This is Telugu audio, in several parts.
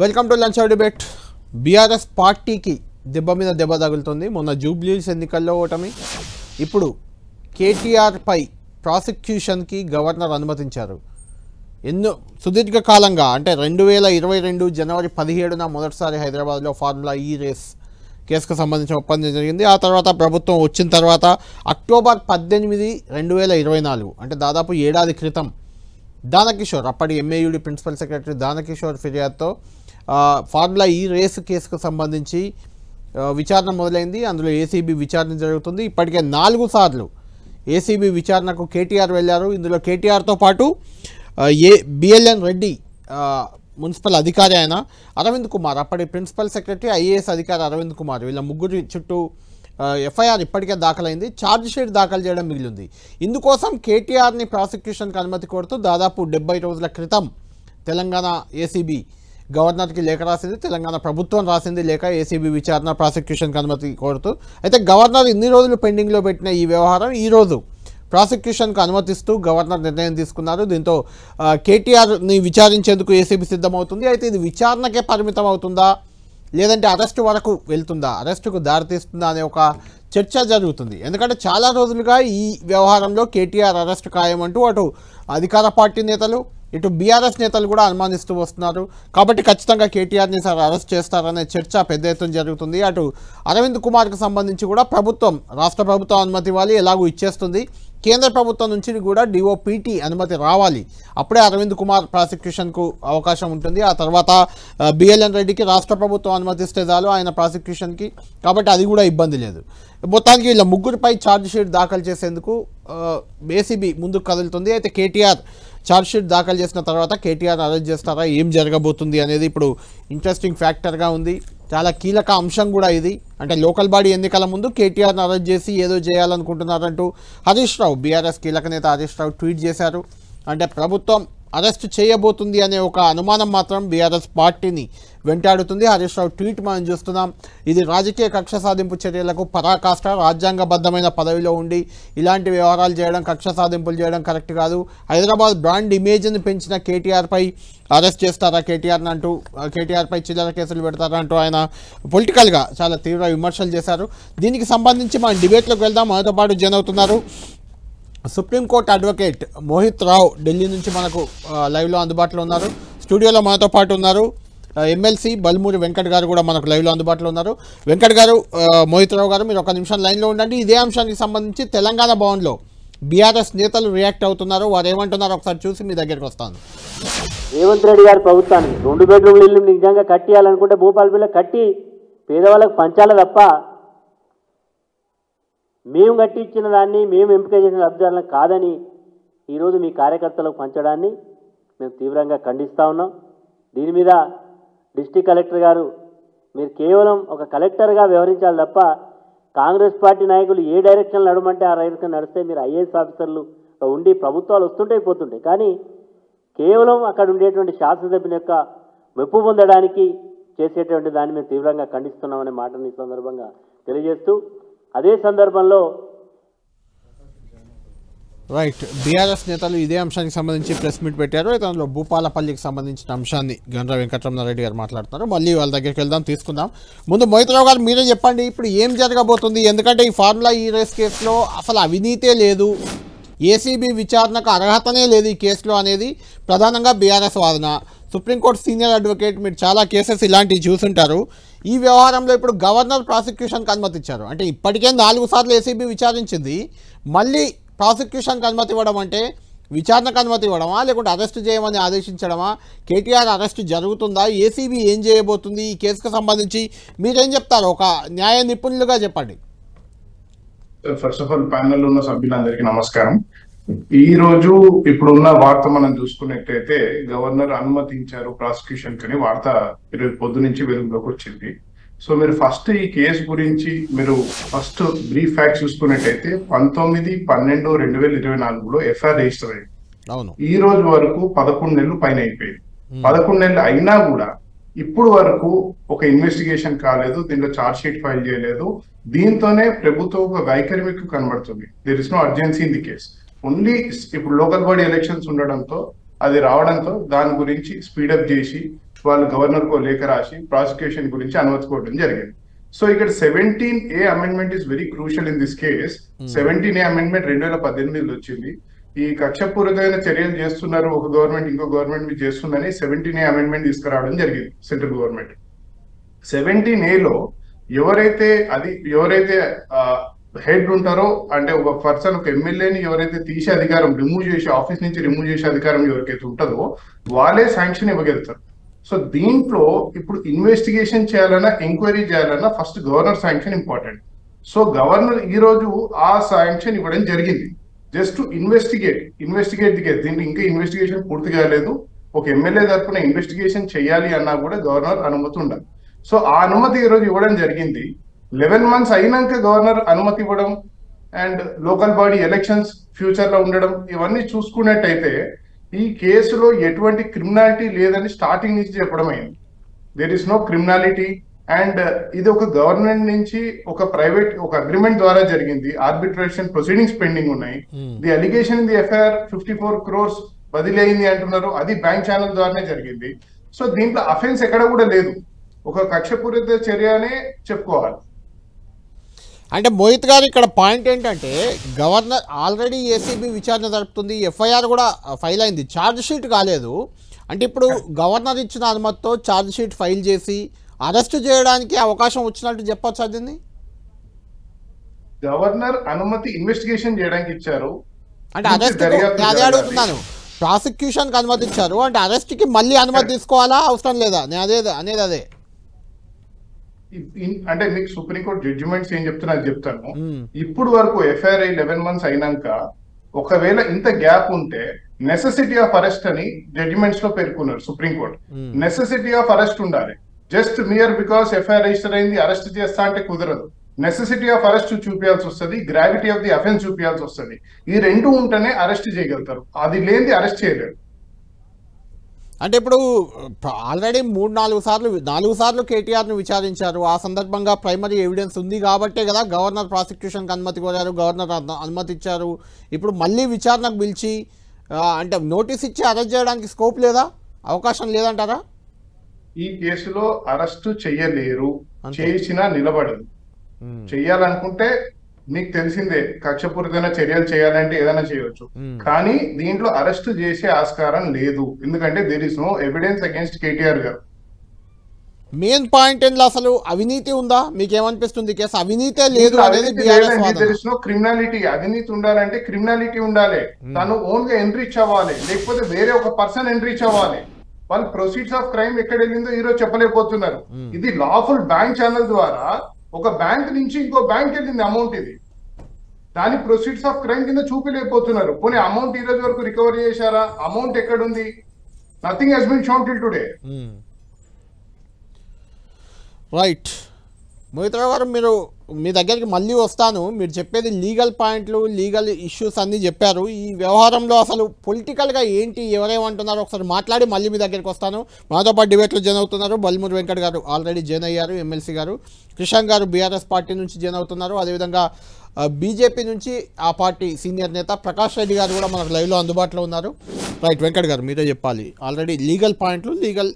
Welcome to lunch hour debate. BRS పార్టీకి దెబ్బ మీద దెబ్బ తగులుతుంది. మొన్న జూబ్లీహిల్స్ ఎన్నికల్లో ఓటమి, ఇప్పుడు కేటీఆర్ పై ప్రాసిక్యూషన్కి గవర్నర్ అనుమతించారు. సుదీర్ఘకాలంగా అంటే 2022 జనవరి 17న మొదటిసారి హైదరాబాద్లో ఫార్ములా ఈ రేస్ కేసుకు సంబంధించిన ఒప్పందం జరిగింది. ఆ తర్వాత ప్రభుత్వం వచ్చిన తర్వాత అక్టోబర్ 18, 2024 అంటే దాదాపు ఏడాది క్రితం దానకిషోర్, అప్పటి ఎంఏయుడి ప్రిన్సిపల్ సెక్రటరీ దానకిషోర్ ఫిర్యాదుతో ఫార్ములా ఈ రేసు కేసుకు సంబంధించి విచారణ మొదలైంది. అందులో ఏసీబీ విచారణ జరుగుతుంది. ఇప్పటికే 4 సార్లు ఏసీబీ విచారణకు కేటీఆర్ వెళ్ళారు. ఇందులో కేటీఆర్తో పాటు బిఎల్ఎన్ రెడ్డి మున్సిపల్ అధికారి అయిన అరవింద్ కుమార్, అప్పటి ప్రిన్సిపల్ సెక్రటరీ ఐఏఎస్ అధికారి అరవింద్ కుమార్, వీళ్ళ ముగ్గురి చుట్టూ ఎఫ్ఐఆర్ ఇప్పటికే దాఖలైంది. ఛార్జ్ షీట్ దాఖలు చేయడం మిగిలింది. ఇందుకోసం కేటీఆర్ని ప్రాసిక్యూషన్కి అనుమతి కోరుతూ దాదాపు 70 రోజుల క్రితం తెలంగాణ ఏసీబీ గవర్నర్కి లేఖ రాసింది. తెలంగాణ ప్రభుత్వం రాసింది లేఖ, ఏసీబీ విచారణ ప్రాసిక్యూషన్కి అనుమతి కోరుతూ. అయితే గవర్నర్ ఇన్ని రోజులు పెండింగ్లో పెట్టిన ఈ వ్యవహారం ఈరోజు ప్రాసిక్యూషన్కు అనుమతిస్తూ గవర్నర్ నిర్ణయం తీసుకున్నారు. దీంతో కేటీఆర్ని విచారించేందుకు ఏసీబీ సిద్ధమవుతుంది. అయితే ఇది విచారణకే పరిమితం అవుతుందా, లేదంటే అరెస్టు వరకు వెళ్తుందా, అరెస్టుకు దారితీస్తుందా అనే ఒక చర్చ జరుగుతుంది. ఎందుకంటే చాలా రోజులుగా ఈ వ్యవహారంలో కేటీఆర్ అరెస్టు ఖాయమంటూ అటు అధికార పార్టీ నేతలు, ఇటు బీఆర్ఎస్ నేతలు కూడా అనుమానిస్తూ వస్తున్నారు. కాబట్టి ఖచ్చితంగా కేటీఆర్ని సార్ అరెస్ట్ చేస్తారనే చర్చ పెద్ద ఎత్తున జరుగుతుంది. అటు అరవింద్ కుమార్కి సంబంధించి కూడా రాష్ట్ర ప్రభుత్వం అనుమతి ఇవ్వాలి, ఎలాగూ ఇచ్చేస్తుంది. కేంద్ర ప్రభుత్వం నుంచి కూడా డిఓపిటి అనుమతి రావాలి, అప్పుడే అరవింద్ కుమార్ ప్రాసిక్యూషన్కు అవకాశం ఉంటుంది. ఆ తర్వాత బిఎల్ఎన్ రెడ్డికి రాష్ట్ర ప్రభుత్వం అనుమతిస్తే చాలు ఆయన ప్రాసిక్యూషన్కి, కాబట్టి అది కూడా ఇబ్బంది లేదు. మొత్తానికి వీళ్ళ ముగ్గురిపై ఛార్జ్ షీట్ దాఖలు చేసేందుకు ఏసీబీ ముందుకు కదులుతుంది. అయితే కేటీఆర్ ఛార్జ్ షీట్ దాఖలు చేసిన తర్వాత కేటీఆర్ అరెస్ట్ చేస్తారా, ఏం జరగబోతుంది అనేది ఇప్పుడు ఇంట్రెస్టింగ్ ఫ్యాక్టర్గా ఉంది. చాలా కీలక అంశం కూడా ఇది. అంటే లోకల్ బాడీ ఎన్నికల ముందు కేటీఆర్ని అరెస్ట్ చేసి ఏదో చేయాలనుకుంటున్నారంటూ హరీష్ రావు, బీఆర్ఎస్ కీలక నేత హరీష్ రావు ట్వీట్ చేశారు. అంటే ప్రభుత్వం అరెస్ట్ చేయబోతుంది అనే ఒక అనుమానం మాత్రం బీఆర్ఎస్ పార్టీని వెంటాడుతుంది. హరీష్ రావు ట్వీట్ మనం చూస్తున్నాం. ఇది రాజకీయ కక్ష సాధింపు చర్యలకు పరాకాష్ట, రాజ్యాంగబద్ధమైన పదవిలో ఉండి ఇలాంటి వ్యవహారాలు చేయడం, కక్ష సాధింపులు చేయడం కరెక్ట్ కాదు. హైదరాబాద్ బ్రాండ్ ఇమేజ్ని పెంచిన కేటీఆర్పై అరెస్ట్ చేస్తారా కేటీఆర్ని అంటూ, కేటీఆర్పై చిల్లర కేసులు పెడతారా అంటూ ఆయన పొలిటికల్గా చాలా తీవ్ర విమర్శలు చేశారు. దీనికి సంబంధించి మనం డిబేట్లోకి వెళ్దాం. మనతో పాటు జాయిన్ అవుతున్నారు సుప్రీంకోర్టు అడ్వకేట్ మోహిత్ రావు, ఢిల్లీ నుంచి మనకు లైవ్లో అందుబాటులో ఉన్నారు. స్టూడియోలో మనతో పాటు ఉన్నారు ఎమ్మెల్సీ బల్మూరి వెంకట్ గారు కూడా మనకు లైవ్లో అందుబాటులో ఉన్నారు. వెంకట్ గారు, మోహిత్ రావు గారు, మీరు ఒక నిమిషం లైన్లో ఉండండి. ఇదే అంశానికి సంబంధించి తెలంగాణ భవన్లో బీఆర్ఎస్ నేతలు రియాక్ట్ అవుతున్నారు. వారు ఏమంటున్నారు ఒకసారి చూసి మీ దగ్గరికి వస్తాను. రేవంత్ రెడ్డి గారి ప్రభుత్వానికి 2 బెడ్రూమ్ల ఇల్లు నిజంగా కట్టియాలనుకుంటే భూపాలపల్లిలో కట్టి పేదవాళ్ళకు పంచాలి తప్ప మేము కట్టి ఇచ్చిన దాన్ని, మేము ఎంపిక చేసిన లబ్ధిదారులను కాదని ఈరోజు మీ కార్యకర్తలకు పంచడాన్ని మేము తీవ్రంగా ఖండిస్తూ ఉన్నాం. దీని మీద డిస్ట్రిక్ట్ కలెక్టర్ గారు, మీరు కేవలం ఒక కలెక్టర్గా వ్యవహరించాలి తప్ప కాంగ్రెస్ పార్టీ నాయకులు ఏ డైరెక్షన్ నడమంటే ఆ డైరెక్షన్ నడిస్తే మీరు ఐఏఎస్ ఆఫీసర్లు ఉండి ప్రభుత్వాలు వస్తుంటాయి పోతుంటాయి, కానీ కేవలం అక్కడ ఉండేటువంటి శాసనసభ్యుని యొక్క మెప్పు పొందడానికి చేసేటువంటి దాన్ని మేము తీవ్రంగా ఖండిస్తున్నామనే మాటని ఈ సందర్భంగా తెలియజేస్తూ, అదే సందర్భంలో రైట్, బీఆర్ఎస్ నేతలు ఇదే అంశానికి సంబంధించి ప్రెస్ మీట్ పెట్టారు. అయితే అందులో భూపాలపల్లికి సంబంధించిన అంశాన్ని గండ్ర వెంకటరమణారెడ్డి గారు మాట్లాడుతున్నారు. మళ్ళీ వాళ్ళ దగ్గరికి వెళ్దాం, తీసుకుందాం. ముందు మోహితరావు గారు మీరే చెప్పండి, ఇప్పుడు ఏం జరగబోతుంది? ఎందుకంటే ఈ ఫార్ములా ఈ రేస్ కేసులో అసలు అవినీతే లేదు, ఏసీబీ విచారణకు అర్హతనే లేదు ఈ కేసులో అనేది ప్రధానంగా బీఆర్ఎస్ వాదన. సుప్రీంకోర్టు సీనియర్ అడ్వకేట్, మీరు చాలా కేసెస్ ఇలాంటివి చూసుంటారు. ఈ వ్యవహారంలో ఇప్పుడు గవర్నర్ ప్రాసిక్యూషన్కి అనుమతిచ్చారు. అంటే ఇప్పటికే 4 సార్లు ఏసీబీ విచారించింది, మళ్ళీ ప్రాసిక్యూషన్కి అనుమతి ఇవ్వడం అంటే విచారణకు అనుమతి ఇవ్వడమా, లేకుంటే అరెస్టు చేయమని ఆదేశించడమా? కేటీఆర్ అరెస్టు జరుగుతుందా? ఏసీబీ ఏం చేయబోతుంది? ఈ కేసుకు సంబంధించి మీరేం చెప్తారు, ఒక న్యాయ నిపుణులుగా చెప్పండి. ఫస్ట్ ఆఫ్ ఆల్ ప్యానెల్ ఉన్న సభ్యులందరికీ నమస్కారం. ఈ రోజు ఇప్పుడున్న వార్త మనం చూసుకున్నట్టయితే గవర్నర్ అనుమతించారు ప్రాసిక్యూషన్ కని వార్త ఈరోజు పొద్దు నుంచి వెలుగులోకి వచ్చింది. సో మీరు ఫస్ట్ ఈ కేసు గురించి మీరు ఫస్ట్ బ్రీఫ్ ఫ్యాక్ట్ చూసుకున్నట్టయితే 19/12/2024 ఎఫ్ఐఆర్ రిజిస్టర్ అయింది. ఈ రోజు వరకు 11 నెలలు పైన అయిపోయింది. 11 నెలలు అయినా కూడా ఇప్పుడు వరకు ఒక ఇన్వెస్టిగేషన్ కాలేదు, దీంట్లో ఛార్జ్ షీట్ ఫైల్ చేయలేదు. దీంతోనే ప్రభుత్వం ఒక వైఖరి మీకు కనబడుతుంది. There is no urgency in the case. Only ఇప్పుడు లోకల్ బాడీ ఎలక్షన్స్ ఉండడంతో అది రావడంతో దాని గురించి స్పీడప్ చేసి వాళ్ళు గవర్నర్కు లేఖ రాసి ప్రాసిక్యూషన్ గురించి అనుమతి కోరడం జరిగింది. సో ఇక్కడ 17A amendment is very crucial in this case. 17A amendment 2018లో వచ్చింది. ఈ కక్షపూరితమైన చర్యలు చేస్తున్నారు ఒక గవర్నమెంట్ ఇంకో గవర్నమెంట్ మీద చేస్తుందని 17A అమెండ్మెంట్ తీసుకురావడం జరిగింది సెంట్రల్ గవర్నమెంట్. 17Aలో ఎవరైతే హెడ్ ఉంటారో అంటే ఒక పర్సన్ ఒక ఎమ్మెల్యేని ఎవరైతే తీసే అధికారం రిమూవ్ చేసి ఆఫీస్ నుంచి రిమూవ్ చేసే అధికారం ఎవరికైతే ఉంటుందో వాళ్ళే శాంక్షన్ ఇవ్వగలుగుతారు. సో దీంట్లో ఇప్పుడు ఇన్వెస్టిగేషన్ చేయాలన్నా ఎంక్వైరీ చేయాలన్నా first governor sanction important. So governor ఈ రోజు ఆ శాంక్షన్ ఇవ్వడం జరిగింది just to investigate the case. దీంట్లో ఇంకా ఇన్వెస్టిగేషన్ పూర్తి కాలేదు. ఒక ఎమ్మెల్యే తరఫున ఇన్వెస్టిగేషన్ చేయాలి అన్నా కూడా గవర్నర్ అనుమతి ఉండాలి. సో ఆ అనుమతి ఈ రోజు ఇవ్వడం జరిగింది. 11 months అయినాక గవర్నర్ అనుమతి ఇవ్వడం and local body elections future లో ఉండడం ఇవన్నీ చూసుకున్నట్టయితే ఈ కేసులో ఎటువంటి క్రిమినాలిటీ లేదని స్టార్టింగ్ నుంచి చెప్పడం అయింది. There is no criminality and ఇది ఒక గవర్నమెంట్ నుంచి ఒక ప్రైవేట్ ఒక అగ్రిమెంట్ ద్వారా జరిగింది. ఆర్బిట్రేషన్ ప్రొసీడింగ్స్ పెండింగ్ ఉన్నాయి. The allegation in the FIR 54 crores బదిలీ అయింది అంటున్నారు. అది బ్యాంక్ ఛానల్ ద్వారానే జరిగింది. సో దీంట్లో అఫెన్స్ ఎక్కడ కూడా లేదు. ఒక కక్షపూరిత చర్య అనే చెప్పుకోవాలి. అంటే మోహిత్ గారు ఇక్కడ పాయింట్ ఏంటంటే గవర్నర్ ఆల్రెడీ ఏసీబీ విచారణ జరుపుతుంది, ఎఫ్ఐఆర్ కూడా ఫైల్ అయింది, ఛార్జ్ షీట్ కాలేదు. అంటే ఇప్పుడు గవర్నర్ ఇచ్చిన అనుమతితో ఛార్జ్ షీట్ ఫైల్ చేసి అరెస్ట్ చేయడానికి అవకాశం వచ్చినట్టు చెప్పొచ్చు. దీన్ని గవర్నర్ అనుమతి ఇన్వెస్టిగేషన్ చేయడానికి ఇచ్చారు. అంటే అరెస్ట్ అదే అడుగుతున్నాను, ప్రాసిక్యూషన్కి అనుమతి ఇచ్చారు అంటే అరెస్ట్కి మళ్ళీ అనుమతి తీసుకోవాలా అవసరం లేదా అనేది అదే. అంటే మీకు సుప్రీంకోర్టు జడ్జిమెంట్స్ ఏం చెప్తున్నా అది చెప్తాను. ఇప్పుడు వరకు ఎఫ్ఐఆర్ 11 months అయినాక ఒకవేళ ఇంత గ్యాప్ ఉంటే నెసెసిటీ ఆఫ్ అరెస్ట్ అని జడ్జిమెంట్స్ లో పేర్కొన్నారు సుప్రీంకోర్టు. నెసెసిటీ ఆఫ్ అరెస్ట్ ఉండాలి. Just mere because FIR register అయింది అరెస్ట్ చేస్తా అంటే కుదరదు. నెసెసిటీ ఆఫ్ అరెస్ట్ చూపించాల్సి వస్తుంది, గ్రావిటీ ఆఫ్ ది అఫెన్స్ చూపించాల్సి వస్తుంది. ఈ రెండు ఉంటేనే అరెస్ట్ చేయగలుగుతారు. అది లేనిది అరెస్ట్ చేయలేరు. అంటే ఇప్పుడు ఆల్రెడీ 4 సార్లు కేటీఆర్ను విచారించారు. ఆ సందర్భంగా ప్రైమరీ ఎవిడెన్స్ ఉంది కాబట్టే కదా గవర్నర్ ప్రాసిక్యూషన్కి అనుమతి కోరారు, గవర్నర్ అనుమతి ఇచ్చారు. ఇప్పుడు మళ్ళీ విచారణకు పిలిచి అంటే నోటీస్ ఇచ్చి అరెస్ట్ చేయడానికి స్కోప్ లేదా, అవకాశం లేదంటారా? ఈ కేసులో అరెస్టు చెయ్యలేరు, చేసినా నిలబడదు. చెయ్యాలనుకుంటే మీకు తెలిసిందే కక్షపూరితమైన చర్యలు చేయాలంటే ఏదైనా చేయవచ్చు. కానీ దీంట్లో అరెస్ట్ చేసే ఆస్కారం లేదు. ఎందుకంటే there is no evidence against KTR garu. Main point ఏంటి, అసలు అవినీతి ఉందా? మీకేమనిపిస్తుంది? కేసు అవినీతే లేదు అనేది దేర్ ఇస్ నో క్రిమినాలిటీ. అవినీతి ఉండాలంటే క్రిమినాలిటీ ఉండాలి. తను ఓన్ గా ఎంట్రీచ్ అవ్వాలి, లేకపోతే వేరే ఒక పర్సన్ ఎంట్రీచ్ అవ్వాలి. వాళ్ళు ప్రొసీడ్స్ ఆఫ్ క్రైమ్ ఎక్కడ వెళ్ళిందో ఈరోజు చెప్పలేకపోతున్నారు. ఇది లాఫుల్ బ్యాంక్ ఛానల్ ద్వారా ఒక బ్యాంక్ నుంచి ఇంకో బ్యాంక్ వెళ్ళింది అమౌంట్. ఇది దాని ప్రొసీడ్స్ ఆఫ్ క్రైమ్ కింద చూపిలేకపోతున్నారు. పోనీ అమౌంట్ ఈ రోజు వరకు రికవరీ చేశారా? అమౌంట్ ఎక్కడుంది? Nothing has been shown till today. Right Mohit Rao garu, మీరు మీ దగ్గరికి మళ్ళీ వస్తాను. మీరు చెప్పేది లీగల్ పాయింట్లు, లీగల్ ఇష్యూస్ అన్నీ చెప్పారు. ఈ వ్యవహారంలో అసలు పొలిటికల్గా ఏంటి, ఎవరేమంటున్నారో ఒకసారి మాట్లాడి మళ్ళీ మీ దగ్గరికి వస్తాను. మాతో పాటు డిబేట్లో జాయిన్ అవుతున్నారు బల్మూరి వెంకట్ గారు, ఆల్రెడీ జాయిన్ అయ్యారు, ఎమ్మెల్సీ గారు. కృష్ణ గారు బీఆర్ఎస్ పార్టీ నుంచి జాయిన్ అవుతున్నారు. అదేవిధంగా బీజేపీ నుంచి ఆ పార్టీ సీనియర్ నేత ప్రకాష్ రెడ్డి గారు కూడా మనకు లైవ్లో అందుబాటులో ఉన్నారు. రైట్ వెంకట్ గారు, మీరే చెప్పాలి. ఆల్రెడీ లీగల్ పాయింట్లు, లీగల్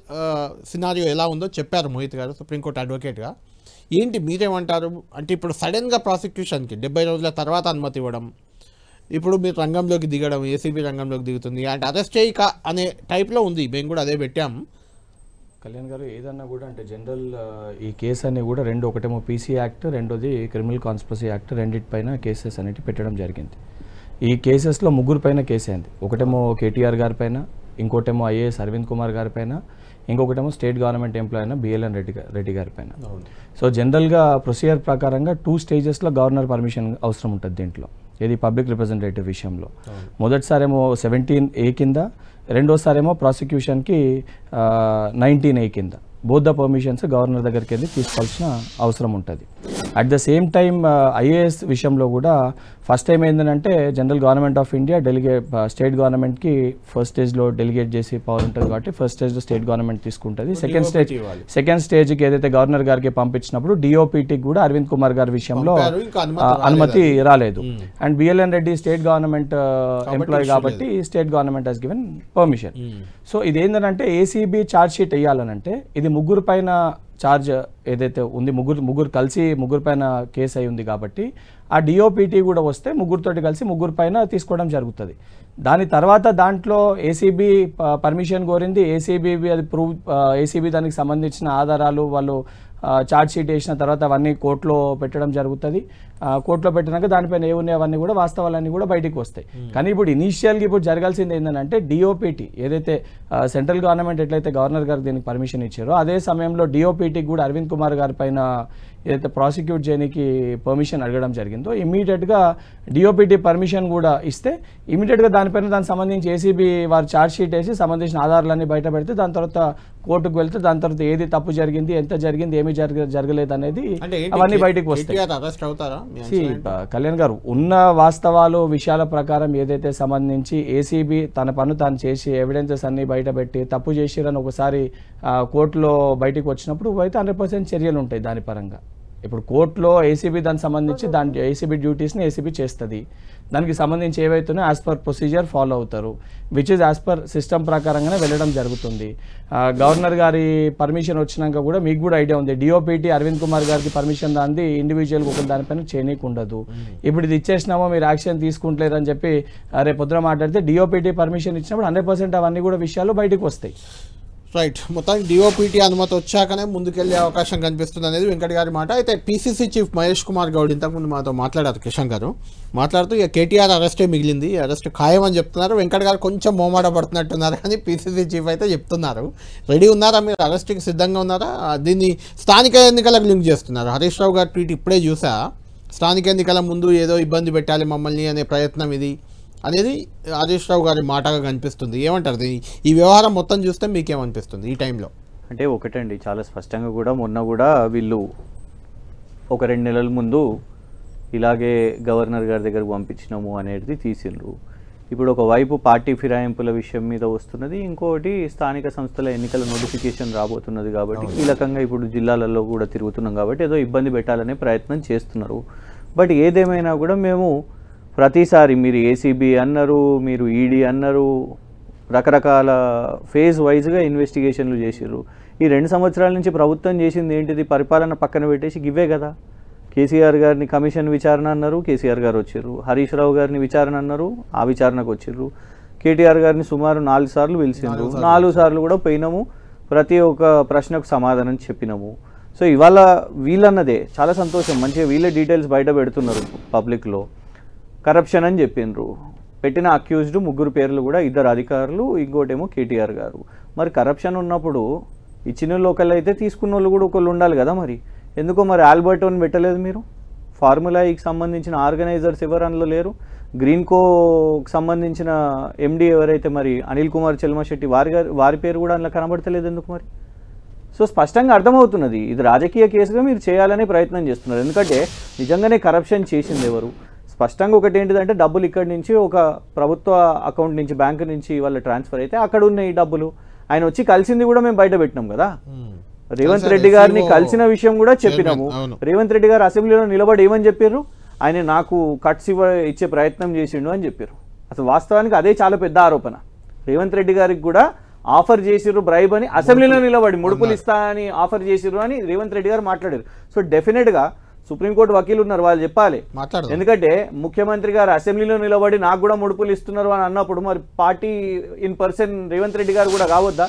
సినారియో ఎలా ఉందో చెప్పారు మోహిత్ గారు సుప్రీంకోర్టు అడ్వకేట్గా. ఏంటి మీరేమంటారు? అంటే ఇప్పుడు సడన్గా ప్రాసిక్యూషన్కి 70 రోజుల తర్వాత అనుమతి ఇవ్వడం, ఇప్పుడు మీరు రంగంలోకి దిగడం, ఏసీబీ రంగంలోకి దిగుతుంది అంటే అరెస్ట్ చేయక అనే టైప్లో ఉంది. మేము కూడా అదే పెట్టాం. కళ్యాణ్ గారు ఏదన్నా కూడా అంటే జనరల్ ఈ కేసు అన్ని కూడా రెండు, ఒకటేమో పీసీ యాక్ట్, రెండోది క్రిమినల్ కాన్స్పిరసీ యాక్ట్, రెండింటిపైన కేసెస్ అనేవి పెట్టడం జరిగింది. ఈ కేసెస్లో 3 పైన కేసు అయింది. ఒకటేమో కేటీఆర్ గారి పైన, ఇంకోటేమో ఐఏఎస్ అరవింద్ కుమార్ గారి పైన, ఇంకొకటేమో స్టేట్ గవర్నమెంట్ ఎంప్లాయ్ అయిన బిఎల్ఎన్ రెడ్డి గారి పైన. సో జనరల్గా ప్రొసీజర్ ప్రకారంగా 2 stagesలో గవర్నర్ పర్మిషన్ అవసరం ఉంటుంది దీంట్లో, ఇది పబ్లిక్ రిప్రజెంటేటివ్ విషయంలో. మొదటిసారేమో 17A కింద, రెండోసారేమో ప్రాసిక్యూషన్కి 19A కింద. బోత్ ద పర్మిషన్స్ గవర్నర్ దగ్గరికి వెళ్ళి తీసుకోవాల్సిన అవసరం ఉంటుంది. At the same time IAS విషయంలో కూడా ఫస్ట్ టైం ఏంటంటే general government of India state గవర్నమెంట్కి ఫస్ట్ స్టేజ్లో డెలిగేట్ చేసి పవర్ ఉంటుంది కాబట్టి ఫస్ట్ స్టేజ్లో స్టేట్ గవర్నమెంట్ తీసుకుంటుంది. సెకండ్ స్టేజ్కి ఏదైతే గవర్నర్ గారికి పంపించినప్పుడు డిఓపిటీకి కూడా అరవింద్ కుమార్ గారి విషయంలో అనుమతి రాలేదు. And BLN Reddy state government employee కాబట్టి state government has given permission. So ఇది ఏంటంటే ఏసీబీ ఛార్జ్ షీట్ వేయాలనంటే ఇది ముగ్గురు పైన ఛార్జ్ ఏదైతే ఉంది ముగ్గురు కలిసి ముగ్గురు పైన కేసు అయి ఉంది కాబట్టి ఆ డిఓపిటీ కూడా వస్తే ముగ్గురితోటి కలిసి ముగ్గురు పైన తీసుకోవడం జరుగుతుంది. దాని తర్వాత దాంట్లో ఏసీబీ పర్మిషన్ కోరింది, ఏసీబీ అది ఏసీబీ దానికి సంబంధించిన ఆధారాలు వాళ్ళు ఛార్జ్ షీట్ వేసిన తర్వాత అవన్నీ కోర్టులో పెట్టడం జరుగుతుంది. కోర్టులో పెట్టినాక దానిపైన ఏమున్నాయి అవన్నీ కూడా వాస్తవాలన్నీ కూడా బయటికి వస్తాయి. కానీ ఇప్పుడు ఇనీషియల్గా ఇప్పుడు జరగాల్సింది ఏంటంటే డిఓపిటీ ఏదైతే సెంట్రల్ గవర్నమెంట్ ఎట్లయితే గవర్నర్ గారికి దీనికి పర్మిషన్ ఇచ్చారో అదే సమయంలో డిఓపిటీకి కూడా అరవింద్ కుమార్ గారి పైన ఏదైతే ప్రాసిక్యూట్ చేయడానికి పర్మిషన్ అడగడం జరిగిందో ఇమీడియట్గా డిఓపిటీ పర్మిషన్ కూడా ఇస్తే ఇమీడియట్గా దానికి సంబంధించి ఏసీబీ వారు ఛార్జ్ షీట్ వేసి సంబంధించిన ఆధారాలన్నీ బయట పెడితే దాని తర్వాత కోర్టుకు వెళ్తే దాని తర్వాత ఏది తప్పు జరిగింది, ఎంత జరిగింది, ఏమి జరగలేదు అనేది అవన్నీ బయటకు వస్తాయి. కళ్యాణ్ గారు ఉన్న వాస్తవాలు విషయాల ప్రకారం ఏదైతే సంబంధించి ఏసీబీ తన పన్ను తాను చేసి ఎవిడెన్సెస్ అన్ని బయట పెట్టి తప్పు చేసిరని ఒకసారి కోర్టులో బయటకు వచ్చినప్పుడు అయితే 100% చర్యలు ఉంటాయి దాని పరంగా. ఇప్పుడు కోర్టులో ఏసీబీ దానికి సంబంధించి దాని ఏసీబీ డ్యూటీస్ని ఏసీబీ చేస్తుంది. దానికి సంబంధించి ఏవైతున్నాయో యాజ్ పర్ ప్రొసీజర్ ఫాలో అవుతారు, which is as per system ప్రకారంగానే వెళ్ళడం జరుగుతుంది. గవర్నర్ గారి పర్మిషన్ వచ్చినాక కూడా మీకు కూడా ఐడియా ఉంది, డిఓపిటీ అరవింద్ కుమార్ గారికి పర్మిషన్ దాన్ని ఇండివిజువల్గా ఒక దానిపైన చేయనీకి ఉండదు. ఇప్పుడు ఇది ఇచ్చేసినామో మీరు యాక్షన్ తీసుకుంటలేరని చెప్పి రేపు పొద్దున మాట్లాడితే డిఓపిటీ పర్మిషన్ ఇచ్చినప్పుడు 100% అవన్నీ కూడా విషయాలు బయటకు వస్తాయి. రైట్, మొత్తానికి డిఓపిటీ అనుమతి వచ్చాకనే ముందుకెళ్లే అవకాశం కనిపిస్తుంది అనేది వెంకట్ గారి మాట. అయితే పీసీసీ చీఫ్ మహేష్ కుమార్ గౌడ్ ఇంతకుముందు మాతో మాట్లాడారు, కిషన్ గారు మాట్లాడుతూ ఇక కేటీఆర్ అరెస్టే మిగిలింది, అరెస్ట్ ఖాయమని చెప్తున్నారు. వెంకట్ గారు కొంచెం మోమాట పడుతున్నట్టున్నారు కానీ పీసీసీ చీఫ్ అయితే చెప్తున్నారు. రెడీ ఉన్నారా మీరు, అరెస్ట్కి సిద్ధంగా ఉన్నారా? దీన్ని స్థానిక ఎన్నికలకు లింక్ చేస్తున్నారు. హరీష్ రావు గారు ట్వీట్ ఇప్పుడే చూసా, స్థానిక ఎన్నికల ముందు ఏదో ఇబ్బంది పెట్టాలి మమ్మల్ని అనే ప్రయత్నం ఇది అనేది హరీష్ రావు గారి మాటగా కనిపిస్తుంది. ఏమంటారు ఈ వ్యవహారం మొత్తం చూస్తే మీకేమనిపిస్తుంది ఈ టైంలో? అంటే ఒకటండి, చాలా స్పష్టంగా కూడా మొన్న కూడా వీళ్ళు ఒక 2 నెలల ముందు ఇలాగే గవర్నర్ గారి దగ్గరకు పంపించినాము అనేది తీసిండ్రు. ఇప్పుడు ఒకవైపు పార్టీ ఫిరాయింపుల విషయం మీద వస్తున్నది, ఇంకోటి స్థానిక సంస్థల ఎన్నికల నోటిఫికేషన్ రాబోతున్నది కాబట్టి కీలకంగా ఇప్పుడు జిల్లాలలో కూడా తిరుగుతున్నాం కాబట్టి ఏదో ఇబ్బంది పెట్టాలనే ప్రయత్నం చేస్తున్నారు. బట్ ఏదేమైనా కూడా మేము ప్రతిసారి మీరు ఏసీబీ అన్నారు, మీరు ఈడీ అన్నారు, రకరకాల ఫేజ్ వైజ్గా ఇన్వెస్టిగేషన్లు చేసిర్రు. ఈ 2 సంవత్సరాల నుంచి ప్రభుత్వం చేసింది ఏంటిది? పరిపాలన పక్కన పెట్టేసి ఇవే కదా. కేసీఆర్ గారిని కమిషన్ విచారణ అన్నారు, కేసీఆర్ గారు వచ్చిర్రు. హరీష్ రావు గారిని విచారణ అన్నారు, ఆ విచారణకు వచ్చిర్రు. కేటీఆర్ గారిని సుమారు 4 సార్లు పిలిచిండ్రు, 4 సార్లు కూడా పోయినాము, ప్రతి ఒక్క ప్రశ్నకు సమాధానం చెప్పినాము. సో ఇవాళ వీళ్ళన్నదే చాలా సంతోషం, మంచిగా వీళ్ళే డీటెయిల్స్ బయట పెడుతున్నారు పబ్లిక్లో. కరప్షన్ అని చెప్పిండ్రు, పెట్టిన అక్యూజ్డ్ 3 పేర్లు కూడా 2 అధికారులు, ఇంకోటేమో కేటీఆర్ గారు. మరి కరప్షన్ ఉన్నప్పుడు ఇచ్చిన వాళ్ళు ఒకళ్ళు అయితే తీసుకున్న వాళ్ళు కూడా ఒకళ్ళు ఉండాలి కదా. మరి ఎందుకో మరి ఆల్బర్టోని పెట్టలేదు మీరు? ఫార్ములాకి సంబంధించిన ఆర్గనైజర్స్ ఎవరు అందులో లేరు? గ్రీన్కోకి సంబంధించిన ఎండి ఎవరైతే మరి అనిల్ కుమార్ చెల్మశెట్టి వారి పేరు కూడా అందులో కనబడతలేదు ఎందుకు మరి? సో స్పష్టంగా అర్థమవుతున్నది ఇది రాజకీయ కేసుగా మీరు చేయాలనే ప్రయత్నం చేస్తున్నారు. ఎందుకంటే నిజంగానే కరప్షన్ చేసింది ఎవరు? స్పష్టంగా ఒకటి ఏంటిదంటే డబ్బులు ఇక్కడి నుంచి ఒక ప్రభుత్వ అకౌంట్ నుంచి బ్యాంకు నుంచి వాళ్ళ ట్రాన్స్ఫర్ అయితే అక్కడ ఉన్న ఈ డబ్బులు ఆయన వచ్చి కలిసింది కూడా మేము బయట పెట్టినాం కదా. రేవంత్ రెడ్డి గారిని కలిసిన విషయం కూడా చెప్పినాము. రేవంత్ రెడ్డి గారు అసెంబ్లీలో నిలబడి ఏమని చెప్పారు? ఆయన నాకు కట్స్ ఇచ్చే ప్రయత్నం చేసిండు అని చెప్పారు. అసలు వాస్తవానికి అదే చాలా పెద్ద ఆరోపణ. రేవంత్ రెడ్డి గారికి కూడా ఆఫర్ చేసిర్రు బ్రైబ్ అని, అసెంబ్లీలో నిలబడి ముడుపులు ఇస్తా అని ఆఫర్ చేసిర్రు అని రేవంత్ రెడ్డి గారు మాట్లాడారు. సో డెఫినెట్గా సుప్రీంకోర్టు వకీలు ఉన్నారు, వాళ్ళు చెప్పాలి. ఎందుకంటే ముఖ్యమంత్రి గారు అసెంబ్లీలో నిలబడి నాకు కూడా ముడుపులు ఇస్తున్నారు అని అన్నప్పుడు మరి party in person Revanth Reddy గారు కూడా కావద్దా?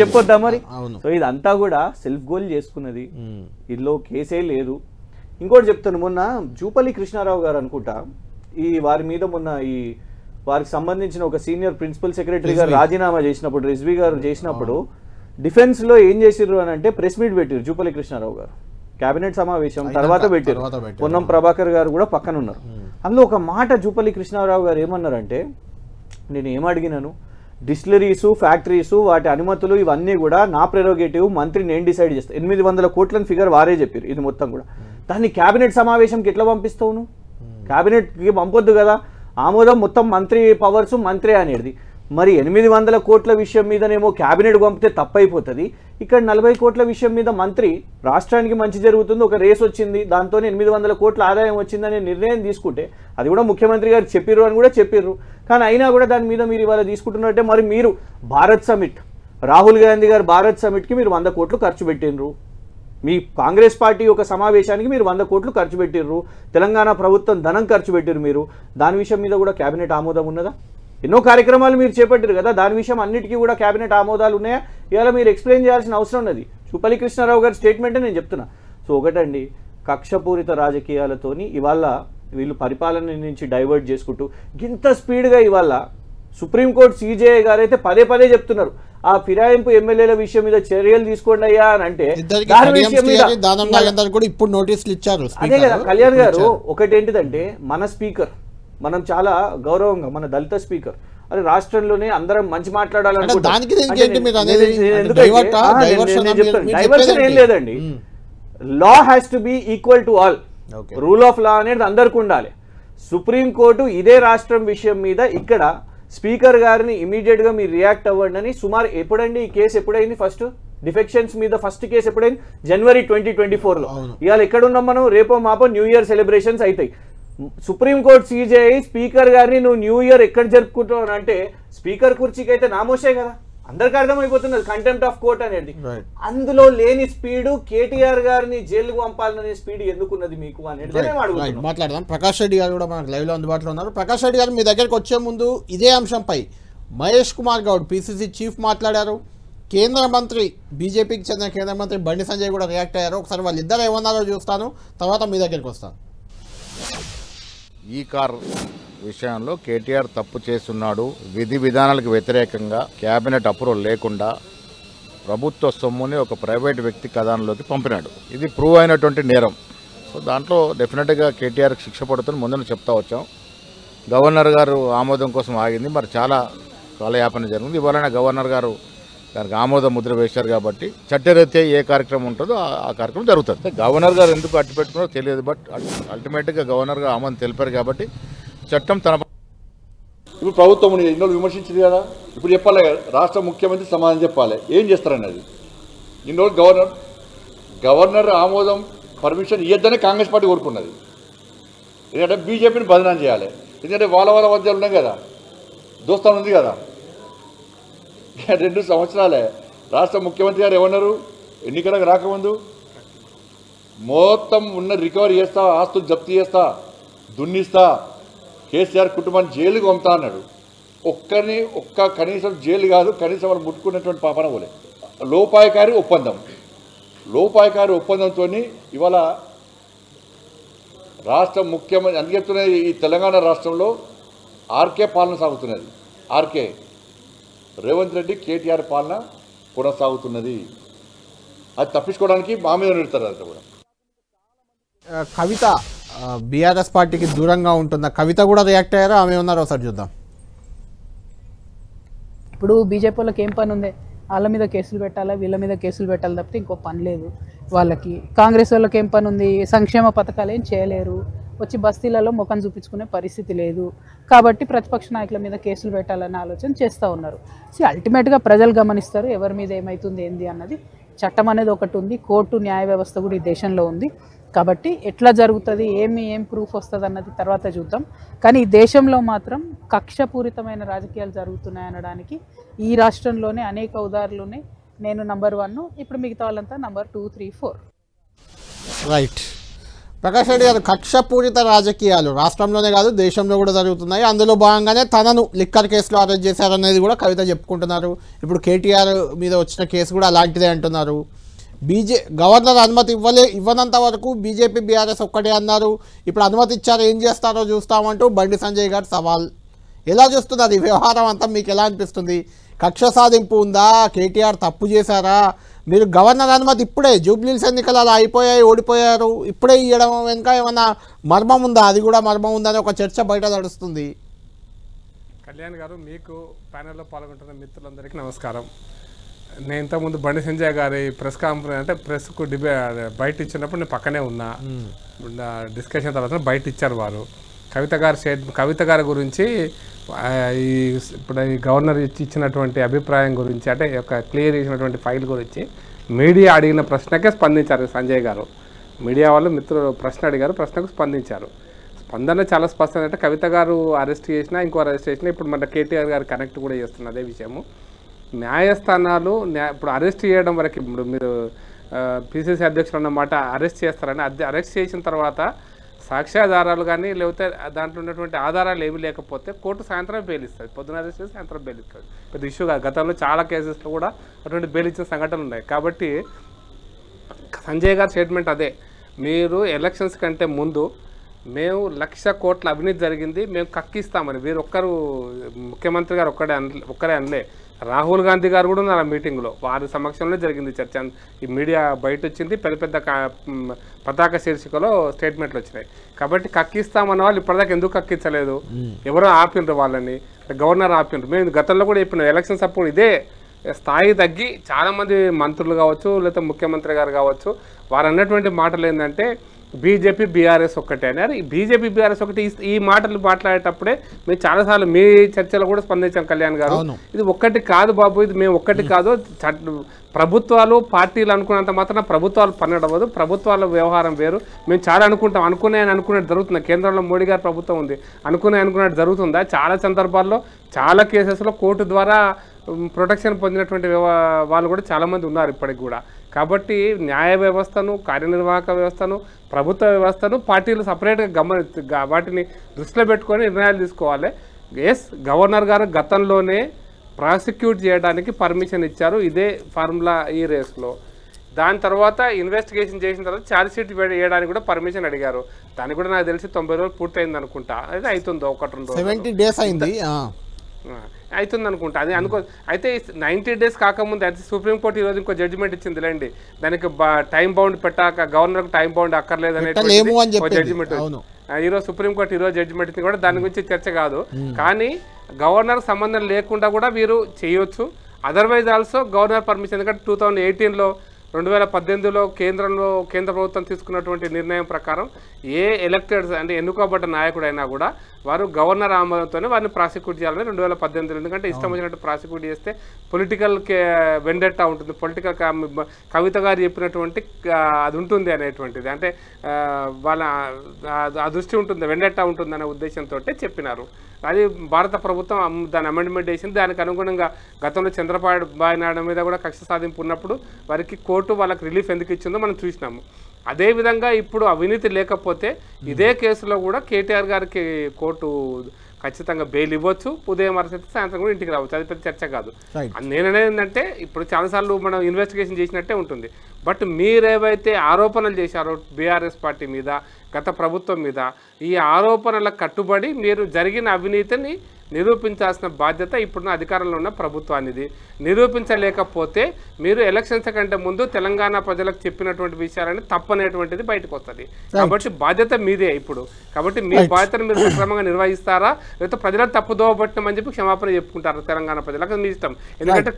చెప్పొద్దా మరి? సో ఇదంతా కూడా సెల్ఫ్ గోల్ చేసుకున్నది, ఇందులో కేసే లేదు. ఇంకోటి చెప్తాను, మొన్న జూపల్లి కృష్ణారావు గారు అనుకుంటా ఈ వారి మీద మొన్న ఈ వారికి సంబంధించిన ఒక సీనియర్ ప్రిన్సిపల్ సెక్రటరీ గారు రాజీనామా చేసినప్పుడు, రిజ్వీ గారు చేసినప్పుడు డిఫెన్స్ లో ఏం చేసిర్రు అని అంటే ప్రెస్ మీట్ పెట్టారు జూపల్లి కృష్ణారావు గారు. కేబినెట్ సమావేశం తర్వాత పెట్టారు, పొన్నం ప్రభాకర్ గారు కూడా పక్కన ఉన్నారు. అందులో ఒక మాట జూపల్లి కృష్ణారావు గారు ఏమన్నారంటే, నేను ఏమడిగినాను, డిస్టిలరీస్ ఫ్యాక్టరీస్ వాటి అనుమతులు ఇవన్నీ కూడా నా ప్రెరోగేటివ్, మంత్రి నేను డిసైడ్ చేస్తాను. 800 కోట్ల ఫిగర్ వారే చెప్పారు ఇది మొత్తం కూడా. దాన్ని కేబినెట్ సమావేశంకి ఎట్లా పంపిస్తావు నువ్వు? కేబినెట్కి పంపొద్దు కదా, ఆమోదం మొత్తం మంత్రి పవర్స్ మంత్రి అనేది. మరి 800 కోట్ల విషయం మీదనేమో క్యాబినెట్ పంపితే తప్పైపోతుంది, ఇక్కడ 40 కోట్ల విషయం మీద మంత్రి రాష్ట్రానికి మంచి జరుగుతుంది, ఒక రేస్ వచ్చింది, దాంతో 800 కోట్ల ఆదాయం వచ్చిందనే నిర్ణయం తీసుకుంటే అది కూడా ముఖ్యమంత్రి గారు చెప్పిర్రు అని కూడా చెప్పిర్రు. కానీ అయినా కూడా దాని మీద మీరు ఇవాళ తీసుకుంటున్నట్టే మరి మీరు భారత్ సమిట్, రాహుల్ గాంధీ గారు భారత్ సమిట్కి మీరు 100 కోట్లు ఖర్చు పెట్టినరు, మీ కాంగ్రెస్ పార్టీ యొక్క సమావేశానికి మీరు 100 కోట్లు ఖర్చు పెట్టిర్రు, తెలంగాణ ప్రభుత్వం ధనం ఖర్చు పెట్టిర్రు మీరు, దాని విషయం మీద కూడా క్యాబినెట్ ఆమోదం ఉన్నదా? ఎన్నో కార్యక్రమాలు మీరు చేపట్టారు కదా, దాని విషయం అన్నిటికీ కూడా క్యాబినెట్ ఆమోదాలు ఉన్నాయా? ఇవాళ మీరు ఎక్స్ప్లెయిన్ చేయాల్సిన అవసరం ఉన్నది. జూపల్లి కృష్ణారావు గారి స్టేట్మెంటే నేను చెప్తున్నా. సో ఒకటండి, కక్షపూరిత రాజకీయాలతోని ఇవాళ వీళ్ళు పరిపాలన నుంచి డైవర్ట్ చేసుకుంటూ ఇంత స్పీడ్గా ఇవాళ సుప్రీంకోర్టు సిజేఐ గారు అయితే పదే పదే చెప్తున్నారు ఆ ఫిరాయింపు ఎమ్మెల్యేల విషయం మీద చర్యలు తీసుకోండి అయ్యా అని అంటే దాని విషయం మీద కూడా ఇప్పుడు నోటీసులు ఇచ్చారు. అదే కదా కళ్యాణ్ గారు, ఒకటి ఏంటిదంటే మన స్పీకర్, మనం చాలా గౌరవంగా మన దళిత స్పీకర్, అది రాష్ట్రంలోనే అందరం మంచి మాట్లాడాలనుకుంటున్నాం. డైవర్షన్ ఏం లేదండి, law has to be equal to all, rule of law అనేది అందరికి ఉండాలి. సుప్రీంకోర్టు ఇదే రాష్ట్రం విషయం మీద ఇక్కడ స్పీకర్ గారిని ఇమీడియట్ గా మీరు రియాక్ట్ అవ్వండి అని సుమారు ఎప్పుడండి ఈ కేసు ఎప్పుడైంది? ఫస్ట్ డిఫెక్షన్స్ మీద ఫస్ట్ కేసు ఎప్పుడైంది? జనవరి 2024లో. ఇవాళ ఎక్కడున్నాం మనం? రేపో మాపో న్యూ ఇయర్ సెలబ్రేషన్స్ అవుతాయి. సుప్రీంకోర్టు సిజేఐ స్పీకర్ గారిని నువ్వు న్యూ ఇయర్ ఎక్కడ జరుపుకుంటావు అంటే స్పీకర్ కుర్చీకి అయితే నామోషే కదా, అందరికి అర్థమైపోతున్నది కంటెంప్ట్ ఆఫ్ కోర్ట్ అనేది. అందులో లేని స్పీడ్ కేటీఆర్ గారిని జైలుకు పంపాలనే స్పీడ్ ఎందుకున్నది మీకు అనేది మాట్లాడదాం. ప్రకాష్ రెడ్డి గారు కూడా మనకు లైవ్ లో అందుబాటులో ఉన్నారు. ప్రకాష్ రెడ్డి గారు, మీ దగ్గరికి వచ్చే ముందు ఇదే అంశంపై మహేష్ కుమార్ గౌడ్ పిసిసి చీఫ్ మాట్లాడారు, కేంద్ర మంత్రి బీజేపీకి చెందిన కేంద్ర మంత్రి బండి సంజయ్ కూడా రియాక్ట్ అయ్యారు. ఒకసారి వాళ్ళిద్దరు ఏమన్నారో చూస్తాను, తర్వాత మీ దగ్గరికి వస్తాను. ఈ కార్ విషయంలో కేటీఆర్ తప్పు చేస్తున్నాడు, విధి విధానాలకు వ్యతిరేకంగా క్యాబినెట్ అప్రూవల్ లేకుండా ప్రభుత్వ సొమ్ముని ఒక ప్రైవేట్ వ్యక్తి ఖజానాలోకి పంపినాడు. ఇది ప్రూవ్ అయినటువంటి నేరం. సో దాంట్లో డెఫినెట్గా కేటీఆర్కి శిక్ష పడుతుంది ముందున చెప్తా వచ్చాం. గవర్నర్ గారు ఆమోదం కోసం ఆగింది, మరి చాలా కాలయాపన జరిగింది. ఇవాళ గవర్నర్ గారు దానికి ఆమోద ముద్ర వేశారు కాబట్టి చట్టరీత్యా ఏ కార్యక్రమం ఉంటుందో ఆ కార్యక్రమం జరుగుతుంది. గవర్నర్ గారు ఎందుకు అట్టు పెట్టుకున్నారో తెలియదు, బట్ అల్టిమేట్గా గవర్నర్ గారు ఆమోదం తెలిపారు కాబట్టి చట్టం తన. ఇప్పుడు ప్రభుత్వం ఎన్నో విమర్శించింది కదా, ఇప్పుడు చెప్పాలి రాష్ట్ర ముఖ్యమంత్రి సమాధానం చెప్పాలి ఏం చేస్తారన్నది. ఇన్ని రోజులు గవర్నర్ ఆమోదం పర్మిషన్ ఇవ్వద్దనే కాంగ్రెస్ పార్టీ కోరుకున్నది. ఎందుకంటే బీజేపీని బదనాం చేయాలి, ఎందుకంటే వాళ్ళ మధ్యలో ఉన్నాయి కదా, దోస్తాను ఉంది కదా. 2 సంవత్సరాలే రాష్ట్ర ముఖ్యమంత్రి గారు ఏమన్నారు ఎన్నికలకు రాకముందు, మొత్తం ఉన్న రికవరీ చేస్తా, ఆస్తులు జప్తు చేస్తా, దున్నిస్తా, కేసీఆర్ కుటుంబాన్ని జైలుకు పంపుతా అన్నాడు. ఒక్క కనీసం జైలు కాదు, కనీసం వాళ్ళు ముట్టుకున్నటువంటి పాపన పోలే. లోపాయకారి ఒప్పందంతో ఇవాళ రాష్ట్ర ముఖ్యమంత్రి అందుకు చెప్తున్నది, ఈ తెలంగాణ రాష్ట్రంలో ఆర్కే పాలన సాగుతున్నది. ఆర్కే రేవంత్ రెడ్డి కేటీఆర్ పాలన కొనసాగుతున్నది. అది తప్పించుకోవడానికి మా మీద నిడతారు. అంతా కూడా కవిత బీఆర్ఎస్ పార్టీకి దూరంగా ఉంటున్న కవిత కూడా రియాక్ట్ అయ్యారు, ఆమె ఉన్నారో ఒకసారి చూద్దాం. ఇప్పుడు బీజేపీ వాళ్ళకి ఏం పని ఉంది? వాళ్ళ మీద కేసులు పెట్టాలా, వీళ్ళ మీద కేసులు పెట్టాలి తప్పితే ఇంకో పని లేదు వాళ్ళకి. కాంగ్రెస్ వాళ్ళకి ఏం పని ఉంది? సంక్షేమ పథకాలు ఏం చేయలేరు, వచ్చి బస్తీలలో ముఖం చూపించుకునే పరిస్థితి లేదు. కాబట్టి ప్రతిపక్ష నాయకుల మీద కేసులు పెట్టాలనే ఆలోచన చేస్తూ ఉన్నారు. సో అల్టిమేట్గా ప్రజలు గమనిస్తారు ఎవరి మీద ఏమవుతుంది ఏంది అన్నది. చట్టం అనేది ఒకటి ఉంది, కోర్టు న్యాయ వ్యవస్థ కూడా ఈ దేశంలో ఉంది. కాబట్టి ఎట్లా జరుగుతుంది, ఏం ప్రూఫ్ వస్తుంది అన్నది తర్వాత చూద్దాం. కానీ ఈ దేశంలో మాత్రం కక్షపూరితమైన రాజకీయాలు జరుగుతున్నాయనడానికి ఈ రాష్ట్రంలోనే అనేక ఉదాహరణలు ఉన్నాయి. నేను నంబర్ 1, ఇప్పుడు మిగతా వాళ్ళంతా నంబర్ 2, 3, 4. రైట్. ప్రకాష్ రెడ్డి గారు, కక్షపూరిత రాజకీయాలు రాష్ట్రంలోనే కాదు దేశంలో కూడా జరుగుతున్నాయి. అందులో భాగంగానే తనను లిక్కర్ కేసులో అరెస్ట్ చేశారనేది కూడా కవిత చెప్పుకుంటున్నారు. ఇప్పుడు కేటీఆర్ మీద వచ్చిన కేసు కూడా అలాంటిదే అంటున్నారు. గవర్నర్ అనుమతి ఇవ్వనంత వరకు బీజేపీ బీఆర్ఎస్ ఒక్కటే అన్నారు. ఇప్పుడు అనుమతి ఇచ్చారు, ఏం చేస్తారో చూస్తామంటూ బండి సంజయ్ గారు సవాల్. ఎలా చూస్తున్నారు ఈ వ్యవహారం అంతా? మీకు ఎలా అనిపిస్తుంది? కక్ష సాధింపు ఉందా? కేటీఆర్ తప్పు చేశారా? మీరు గవర్నర్ అనుమతి ఇప్పుడే జూబ్లీహిల్స్ ఎన్నికలు అలా అయిపోయాయి, ఓడిపోయారు, ఇప్పుడే ఇవ్వడం వెనుక ఏమన్నా మర్మం ఉందా? అది కూడా మర్మం ఉందని ఒక చర్చ బయట నడుస్తుంది. కళ్యాణ్ గారు, మీకు ప్యానెల్లో పాల్గొంటున్న మిత్రులందరికీ నమస్కారం. నేను ఇంతకుముందు బండి సంజయ్ గారి ప్రెస్ కాన్ఫరెన్స్ అంటే ప్రెస్కు బయట ఇచ్చినప్పుడు నేను పక్కనే ఉన్నా. డిస్కషన్ తర్వాత బయట ఇచ్చారు వారు. కవిత గారి గురించి ఈ ఇప్పుడు ఈ గవర్నర్ ఇచ్చినటువంటి అభిప్రాయం గురించి అంటే ఒక క్లియర్ చేసినటువంటి ఫైల్ గురించి మీడియా అడిగిన ప్రశ్నకే స్పందించారు సంజయ్ గారు. మీడియా వాళ్ళు మిత్రులు ప్రశ్న అడిగారు, ప్రశ్నకు స్పందించారు. స్పందన చాలా స్పష్టం. అంటే కవిత గారు అరెస్ట్ చేసినా ఇంకో అరెస్ట్ చేసినా ఇప్పుడు మన కేటీఆర్ గారు కనెక్ట్ కూడా చేస్తున్న అదే విషయము. న్యాయస్థానాలు ఇప్పుడు అరెస్ట్ చేయడం వరకు ఇప్పుడు మీరు పిసిసి అధ్యక్షులు అన్నమాట అరెస్ట్ చేస్తారని అరెస్ట్ చేసిన తర్వాత సాక్ష్యాధారాలు కానీ లేకపోతే దాంట్లో ఉన్నటువంటి ఆధారాలు ఏమీ లేకపోతే కోర్టు సాయంత్రం బెయిల్ ఇస్తుంది. పొద్దున అరెస్ట్ చేసి సాయంత్రం బెయిల్ ఇస్తుంది. పెద్ద ఇష్యూగా గతంలో చాలా కేసెస్లో కూడా అటువంటి బెయిల్ ఇచ్చిన సంఘటనలు ఉన్నాయి. కాబట్టి సంజయ్ గారి స్టేట్మెంట్ అదే, మీరు ఎలక్షన్స్ కంటే ముందు మేము 1,00,000 కోట్ల అవినీతి జరిగింది మేము కక్కిస్తామని వీరు ముఖ్యమంత్రి గారు ఒక్కరే అనలే, రాహుల్ గాంధీ గారు కూడా ఉన్నారు ఆ మీటింగ్లో. వారి సమక్షంలో జరిగింది చర్చ. ఈ మీడియా బయట వచ్చింది, పెద్ద పెద్ద పతాక శీర్షికలో స్టేట్మెంట్లు వచ్చినాయి. కాబట్టి కక్కిస్తామన్న వాళ్ళు ఇప్పటిదాకా ఎందుకు కక్కించలేదు? ఎవరో ఆపిండ్రు వాళ్ళని, గవర్నర్ ఆపిండ్రు. మేము గతంలో కూడా చెప్పినాం ఎలక్షన్స్ అప్పుడు ఇదే స్థాయి తగ్గి చాలామంది మంత్రులు కావచ్చు లేకపోతే ముఖ్యమంత్రి గారు కావచ్చు వారు అన్నటువంటి మాటలు ఏంటంటే బీజేపీ బీఆర్ఎస్ ఒక్కటే అని. బీజేపీ బీఆర్ఎస్ ఒకటి ఈ మాటలు మాట్లాడేటప్పుడే మేము చాలాసార్లు మీ చర్చలో కూడా స్పందించాం కళ్యాణ్ గారు. ఇది ఒక్కటి కాదు బాబు, ఇది మేము ఒక్కటి కాదు, ప్రభుత్వాలు పార్టీలు అనుకున్నంత మాత్రం ప్రభుత్వాలు పన్నడవదు, ప్రభుత్వాల వ్యవహారం వేరు. మేము చాలా అనుకుంటాం, అనుకునేది జరుగుతుంది. కేంద్రంలో మోడీ గారి ప్రభుత్వం ఉంది, అనుకునేది జరుగుతుందా? చాలా సందర్భాల్లో చాలా కేసెస్లో కోర్టు ద్వారా ప్రొటెక్షన్ పొందినటువంటి వాళ్ళు కూడా చాలామంది ఉన్నారు ఇప్పటికి కూడా. కాబట్టి న్యాయ వ్యవస్థను, కార్యనిర్వాహక వ్యవస్థను, ప్రభుత్వ వ్యవస్థను పార్టీలు సపరేట్గా వాటిని దృష్టిలో పెట్టుకొని నిర్ణయాలు తీసుకోవాలి. ఎస్, గవర్నర్ గారు గతంలోనే ప్రాసిక్యూట్ చేయడానికి పర్మిషన్ ఇచ్చారు ఇదే ఫార్ములా ఈ రేస్లో. దాని తర్వాత ఇన్వెస్టిగేషన్ చేసిన తర్వాత ఛార్జ్ షీట్ వేయడానికి కూడా పర్మిషన్ అడిగారు. దానికి కూడా నాకు తెలిసి 90 రోజులు పూర్తయింది అనుకుంటా. అయితే అవుతుందో 1-2 రోజులు 70 days అయింది అవుతుంది అనుకుంటా. అది అయితే 90 days కాకముందు అయితే సుప్రీంకోర్టు ఈరోజు ఇంకో జడ్జిమెంట్ ఇచ్చింది లేండి. దానికి టైం బౌండ్ పెట్టాక గవర్నర్కి టైం బౌండ్ అక్కర్లేదు అనేది జడ్జిమెంట్. ఈరోజు సుప్రీంకోర్టు ఈరోజు జడ్జిమెంట్ ఇచ్చింది కూడా, దాని గురించి చర్చ కాదు. కానీ గవర్నర్ సంబంధం లేకుండా కూడా వీరు చేయొచ్చు. అదర్వైజ్ ఆల్సో గవర్నర్ పర్మిషన్, ఎందుకంటే 2018లో 2018లో కేంద్ర ప్రభుత్వం తీసుకున్నటువంటి నిర్ణయం ప్రకారం ఏ ఎలక్టెడ్ అంటే ఎన్నుకోబడ్డ నాయకుడైనా కూడా వారు గవర్నర్ ఆమోదంతోనే వారిని ప్రాసిక్యూట్ చేయాలని 2018లో. ఎందుకంటే ఇష్టం వచ్చినట్టు ప్రాసిక్యూట్ చేస్తే పొలిటికల్ వెండెట్టా ఉంటుంది, పొలిటికల్ కవిత గారు చెప్పినటువంటి అది ఉంటుంది అనేటువంటిది, అంటే వాళ్ళ ఆ దృష్టి ఉంటుంది, వెండెట్టా ఉంటుంది అనే ఉద్దేశంతో చెప్పినారు. అది భారత ప్రభుత్వం దాని అమెండ్మెంట్ చేసింది. దానికి అనుగుణంగా గతంలో చంద్రబాబు నాయుడు మీద కూడా కక్ష సాధింపు ఉన్నప్పుడు వారికి కోర్టు వాళ్ళకి రిలీఫ్ ఎందుకు ఇచ్చిందో మనం చూసినాము. అదేవిధంగా ఇప్పుడు అవినీతి లేకపోతే ఇదే కేసులో కూడా కేటీఆర్ గారికి కోర్టు ఖచ్చితంగా బెయిల్ ఇవ్వచ్చు, ఉదయం మరుసటి సాయంత్రం కూడా ఇంటికి రావచ్చు. అది పెద్ద చర్చ కాదు. నేననేది ఏంటంటే ఇప్పుడు చాలాసార్లు మనం ఇన్వెస్టిగేషన్ చేసినట్టే ఉంటుంది. బట్ మీరేవైతే ఆరోపణలు చేశారో బీఆర్ఎస్ పార్టీ మీద, గత ప్రభుత్వం మీద, ఈ ఆరోపణలకు కట్టుబడి మీరు జరిగిన అవినీతిని నిరూపించాల్సిన బాధ్యత ఇప్పుడున్న అధికారంలో ఉన్న ప్రభుత్వానిది. నిరూపించలేకపోతే మీరు ఎలక్షన్స్ కంటే ముందు తెలంగాణ ప్రజలకు చెప్పినటువంటి విషయాలని తప్పనేటువంటిది బయటకు వస్తుంది. కాబట్టి బాధ్యత మీదే ఇప్పుడు. కాబట్టి మీ బాధ్యతను మీరు సక్రమంగా నిర్వహిస్తారా, లేకపోతే ప్రజలను తప్పుదోవ పట్టినామని చెప్పి క్షమాపణ చెప్పుకుంటారు తెలంగాణ ప్రజలకు, మీ ఇష్టం. ఎందుకంటే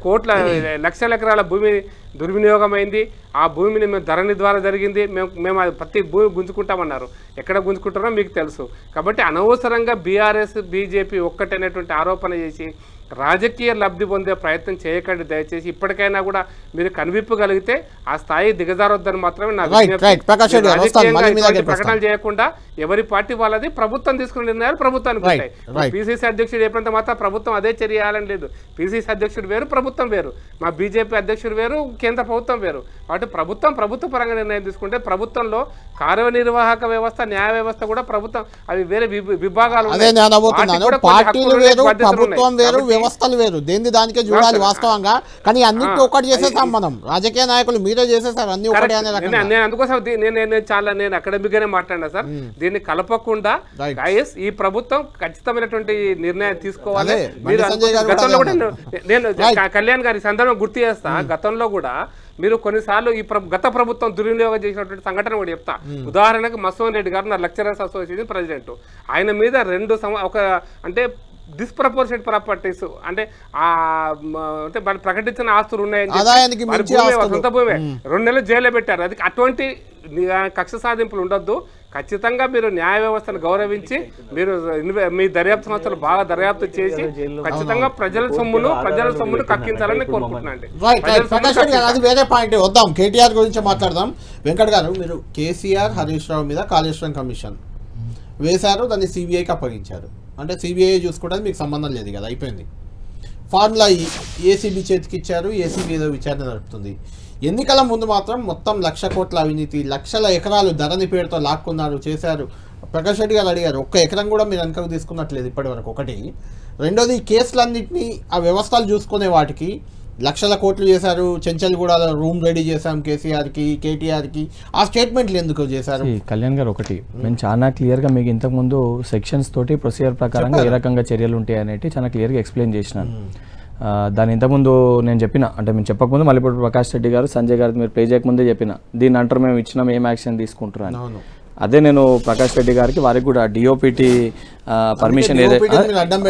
లక్షల ఎకరాల భూమి దుర్వినియోగం అయింది. ఆ భూమిని మేము ధరణి ద్వారా జరిగింది, మేము ప్రతి భూమి గుంజుకుంటామన్నారు. ఎక్కడ గుంజుకుంటారో మీకు తెలుసు. కాబట్టి అనవసరంగా బీఆర్ఎస్ బీజేపీ ఒక్కటనేటువంటి ఆరోపణ చేసి రాజకీయ లబ్ధి పొందే ప్రయత్నం చేయకండి దయచేసి. ఇప్పటికైనా కూడా మీరు కనువిప్పగలిగితే ఆ స్థాయి దిగజారొద్దని మాత్రమే నా విజ్ఞప్తి. ప్రకటనలు చేయకుండా ఎవరి పార్టీ వాళ్ళది, ప్రభుత్వం తీసుకున్న నిర్ణయాలు ప్రభుత్వానికి ఉంటాయి. పిసిసి అధ్యక్షుడు చెప్పినంత మాత్రం ప్రభుత్వం అదే చర్య చేయాలని లేదు. పిసిసి అధ్యక్షుడు వేరు, ప్రభుత్వం వేరు. మా బీజేపీ అధ్యక్షుడు వేరు, కేంద్ర ప్రభుత్వం వేరు. కాబట్టి ప్రభుత్వ పరంగా నిర్ణయం తీసుకుంటే ప్రభుత్వంలో కార్యనిర్వాహక వ్యవస్థ, న్యాయ వ్యవస్థ కూడా ప్రభుత్వం, అవి వేరే విభాగాలు వ్యవస్థలు వేరు, దేని దానికే చూడాలి వాస్తవంగా. కానీ అన్నింటి ఒకటి చేసేసాం మనం, రాజకీయ నాయకులు మీరే చేసేసారు అన్ని ఒకటి అనే రకంగా. నేను అందుకోసం నేను అకాడమిక్ గానే మాట్లాడినా సార్. దీన్ని కలపకుండా ఈ ప్రభుత్వం ఖచ్చితమైనటువంటి నిర్ణయం తీసుకోవాలి. గతంలో కూడా నేను కళ్యాణ్ గారి సందర్భం గుర్తు చేస్తా, గతంలో కూడా మీరు కొన్నిసార్లు ఈ గత ప్రభుత్వం దుర్వినియోగం చేసినటువంటి సంఘటన కూడా చెప్తా. ఉదాహరణకు మసోన్ రెడ్డి గారు నా లెక్చరర్స్ అసోసియేషన్ ప్రెసిడెంట్, ఆయన మీద 2 అంటే డిస్ప్రపోర్షనేట్ ప్రాపర్టీస్ అంటే అంటే వాళ్ళు ప్రకటించిన ఆస్తులు ఉన్నాయని ఆదాయానికి మించి సొంత భూమే 2 నెలలు జైల్లో పెట్టారు. అది అటువంటి కక్ష సాధింపులు ఉండొద్దు. ఖచ్చితంగా మీరు న్యాయ వ్యవస్థను గౌరవించి మీరు మీ దర్యాప్తు సంస్థలు బాగా దర్యాప్తు చేసి ఖచ్చితంగా ప్రజల సొమ్మును కక్కించాలని కోరుకుంటున్నాను. అది వేరే పాయింట్ వద్దాం, కేటీఆర్ గురించి మాట్లాడదాం. వెంకట్ గారు, మీరు కేసీఆర్ హరీష్ రావు మీద కాళేశ్వరం కమిషన్ వేశారు, దాన్ని సిబిఐకి అప్పగించారు. అంటే సిబిఐ చూసుకోవడానికి మీకు సంబంధం లేదు కదా, అయిపోయింది. ఫార్ములా ఏసీబీ చేతికి ఇచ్చారు, ఏసీబీ ఏదో విచారణ జరుపుతుంది. ఎన్నికల ముందు మాత్రం మొత్తం 1,00,000 కోట్ల అవినీతి, లక్షల ఎకరాలు ధరణి పేరుతో లాక్కున్నారు, చేశారు. ప్రకాష్ రెడ్డి గారు అడిగారు, ఒక్క ఎకరం కూడా మీరు వెనకకు తీసుకున్నట్లేదు ఇప్పటి వరకు. ఒకటి. రెండోది, కేసులన్నింటినీ ఆ వ్యవస్థలు చూసుకునే వాటికి లక్షల కోట్లు చేశారు. చెంచల్ కూడా రూమ్ రెడీ చేశాం కేసీఆర్కి, కేటీఆర్కి. ఆ స్టేట్మెంట్లు ఎందుకు చేశారు? కళ్యాణ్ గారు, ఒకటి మేము చాలా క్లియర్గా మీకు ఇంతకుముందు సెక్షన్స్ తోటి ప్రొసీజర్ ప్రకారంగా ఏ రకంగా చర్యలు ఉంటాయి అనేవి చాలా క్లియర్గా ఎక్స్ప్లెయిన్ చేసినాను. దాని ఇంతకుముందు నేను చెప్పిన, అంటే మేము చెప్పకముందు మళ్ళీ ఇప్పుడు ప్రకాష్ రెడ్డి గారు, సంజయ్ గారు మీరు పే చేయకముందే చెప్పిన, దీన్ని అంటారు మేము ఇచ్చినాం, ఏం యాక్షన్ తీసుకుంటున్నాను. అదే నేను ప్రకాష్ రెడ్డి గారికి వారికి కూడా డిఓపిటి పర్మిషన్ ఏదైతే,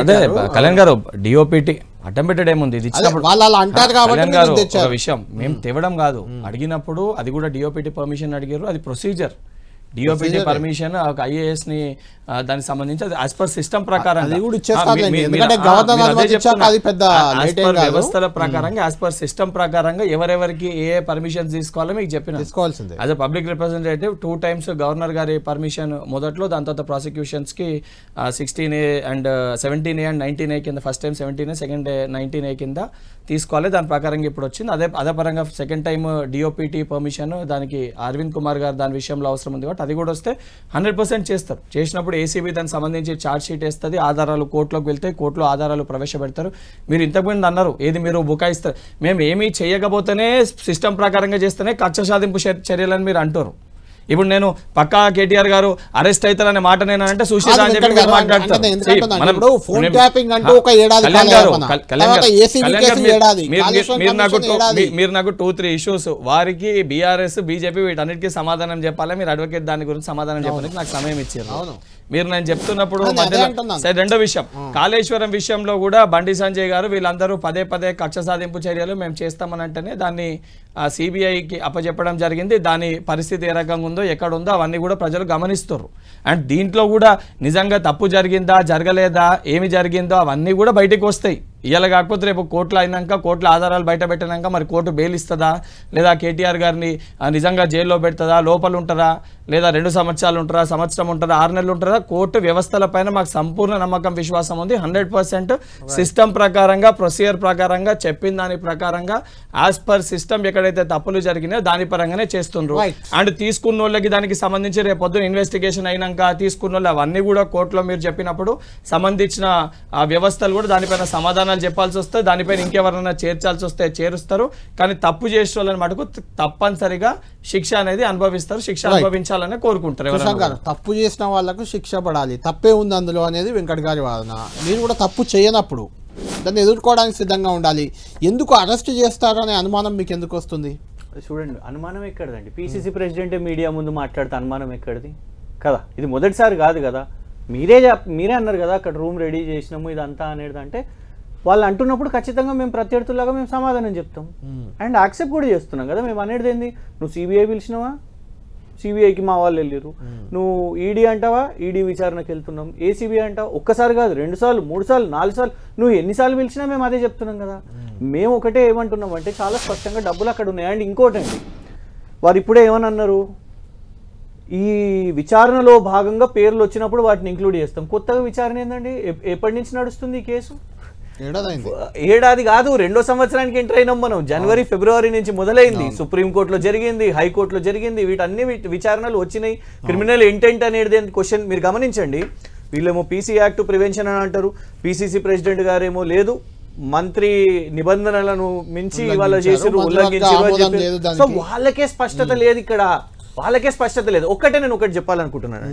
అదే కళ్యాణ్ గారు డిఓపిటి అడ్డం పెట్టడం ఏముంది, ఇది ఇచ్చినప్పుడు కళ్యాణ్ గారు ఒక విషయం మేము తేవడం కాదు, అడిగినప్పుడు అది కూడా డిఓపిటి పర్మిషన్ అడిగారు, అది ప్రొసీజర్. డిఓపిటి పర్మిషన్ ఒక ఐఏఎస్ ని దానికి సంబంధించి అది యాజ్ పర్ సిస్టమ్ ప్రకారం వ్యవస్థల ప్రకారంగా యాజ్ పర్ సిస్టమ్ ప్రకారంగా ఎవరెవరికి ఏ పర్మిషన్స్ తీసుకోవాలో మీకు చెప్పిన as a public representative 2 times governor గారి పర్మిషన్ మొదట్లో, దాని తర్వాత ప్రాసిక్యూషన్స్ కి 16A and 17A and 19A కింద, first time 17A, second 19A కింద తీసుకోవాలి. దాని ప్రకారంగా ఇప్పుడు వచ్చింది. అదే పరంగా సెకండ్ టైం డిఓపిటి పర్మిషన్ దానికి అరవింద్ కుమార్ గారు దాని విషయంలో అవసరం ఉంది కాబట్టి అది కూడా వస్తే 100% చేస్తారు. చేసినప్పుడు ఏసీబీ దానికి సంబంధించి ఛార్జ్ షీట్ వేస్తుంది, ఆధారాలు కోర్టులోకి వెళ్తాయి, కోర్టులో ఆధారాలు ప్రవేశపెడతారు. మీరు ఇంతకుముందు అన్నారు ఏది మీరు బుకాయిస్తారు, మేము ఏమీ చేయకపోతేనే సిస్టమ్ ప్రకారంగా చేస్తేనే కక్ష సాధింపు చర్యలని మీరు అంటారు. ఇప్పుడు నేను పక్కా కేటీఆర్ గారు అరెస్ట్ అవుతారనే మాట నేను అంటే సుశీల అని చెప్పి మాట్లాడతారు. మీరు నాకు 2-3 ఇష్యూస్ వారికి బీఆర్ఎస్ బీజేపీ వీటన్నిటికీ సమాధానం చెప్పాలి, మీరు అడ్వకేట్ దాని గురించి సమాధానం చెప్పడానికి నాకు సమయం ఇచ్చారు. మీరు నేను చెప్తున్నప్పుడు రెండో విషయం, కాళేశ్వరం విషయంలో కూడా బండి సంజయ్ గారు వీళ్ళందరూ పదే కక్ష సాధింపు చర్యలు మేము చేస్తామని అంటేనే దాన్ని సిబిఐకి అప్పచెప్పడం జరిగింది. దాని పరిస్థితి ఏ రకంగా ఉందో ఎక్కడ ఉందో అవన్నీ కూడా ప్రజలు గమనిస్తారు. అండ్ దీంట్లో కూడా నిజంగా తప్పు జరిగిందా జరగలేదా ఏమి జరిగిందో అవన్నీ కూడా బయటకు వస్తాయి. ఇవాళ కాకపోతే రేపు కోర్టులో అయినాక, కోర్టులో ఆధారాలు బయట పెట్టినాక మరి కోర్టు బెయిల్ ఇస్తుందా, లేదా కేటీఆర్ గారిని నిజంగా జైల్లో పెడుతుందా, లోపల ఉంటారా, లేదా 2 సంవత్సరాలు ఉంటారా, సంవత్సరం ఉంటారా, 6 నెలలు ఉంటారా, కోర్టు వ్యవస్థల పైన మాకు సంపూర్ణ నమ్మకం విశ్వాసం ఉంది. 100% సిస్టమ్ ప్రకారంగా ప్రొసీజర్ ప్రకారంగా చెప్పిన దాని ప్రకారంగా యాజ్ పర్ సిస్టమ్ ఎక్కడైతే తప్పులు జరిగినాయో దాని పరంగానే చేస్తుండ్రు. అండ్ తీసుకున్న వాళ్ళకి దానికి సంబంధించి రేపు పొద్దున ఇన్వెస్టిగేషన్ అయినాక తీసుకున్న వాళ్ళు అవన్నీ కూడా కోర్టులో మీరు చెప్పినప్పుడు సంబంధించిన వ్యవస్థలు కూడా దానిపైన సమాధానం చెప్పాల్సి వస్తే, దానిపైన ఇంకెవరైనా చేర్చాల్సి వస్తే చేరుస్తారు. కానీ తప్పు చేసే వాళ్ళని మటుకు తప్పనిసరిగా శిక్ష అనేది అనుభవిస్తారు, శిక్ష అనుభవించాలని కోరుకుంటారు. తప్పు చేసిన వాళ్ళకు శిక్ష పడాలి, తప్పే ఉంది అందులో అనేది వెంకట్ గారి వాదన. మీరు కూడా తప్పు చేయనప్పుడు దాన్ని ఎదుర్కోవడానికి సిద్ధంగా ఉండాలి. ఎందుకు అరెస్ట్ చేస్తారు అనే అనుమానం మీకు ఎందుకు వస్తుంది? చూడండి, అనుమానం ఎక్కడదండి? పిసిసి ప్రెసిడెంట్ మీడియా ముందు మాట్లాడితే అనుమానం ఎక్కడిది కదా? ఇది మొదటిసారి కాదు కదా. మీరే అన్నారు కదా అక్కడ రూమ్ రెడీ చేసినాము ఇదంతా అనేది. అంటే వాళ్ళు అంటున్నప్పుడు ఖచ్చితంగా మేము ప్రత్యర్థులాగా మేము సమాధానం చెప్తాం అండ్ యాక్సెప్ట్ కూడా చేస్తున్నాం కదా. మేము అనేది ఏంది, నువ్వు సిబిఐ పిలిచినావా, సిబిఐకి మా వాళ్ళు వెళ్ళారు, నువ్వు ఈడీ అంటావా, ఈడీ విచారణకు వెళ్తున్నాం, ఏసీబీ అంటావా, ఒక్కసారి కాదు 2 సార్లు 3 సార్లు 4 సార్లు నువ్వు ఎన్నిసార్లు పిలిచినా మేము అదే చెప్తున్నాం కదా. మేము ఒకటే ఏమంటున్నాం అంటే చాలా స్పష్టంగా డబ్బులు అక్కడ ఉన్నాయి. అండ్ ఇంకోటండి, వారు ఇప్పుడే ఏమని అన్నారు, ఈ విచారణలో భాగంగా పేర్లు వచ్చినప్పుడు వాటిని ఇంక్లూడ్ చేస్తాం. కొత్తగా విచారణ ఏందండి? ఎప్పటి నుంచి నడుస్తుంది ఈ కేసు? ఏడాది కాదు, 2వ సంవత్సరానికి ఎంటర్ అయినాం మనం. జనవరి ఫిబ్రవరి నుంచి మొదలైంది, సుప్రీంకోర్టులో జరిగింది, హైకోర్టులో జరిగింది, వీటన్ని విచారణలు వచ్చినాయి. క్రిమినల్ ఇంటెంట్ అనేది క్వశ్చన్ మీరు గమనించండి. వీళ్ళేమో పీసీ యాక్ట్ ప్రివెన్షన్ అని అంటారు, పిసిసి ప్రెసిడెంట్ గారేమో లేదు మంత్రి నిబంధనలను మించి వాళ్ళు చేసి ఉల్లంఘించారు. సో వాళ్ళకే స్పష్టత లేదు ఇక్కడ, వాళ్ళకే స్పష్టత లేదు. నేను ఒకటి చెప్పాలనుకుంటున్నాను,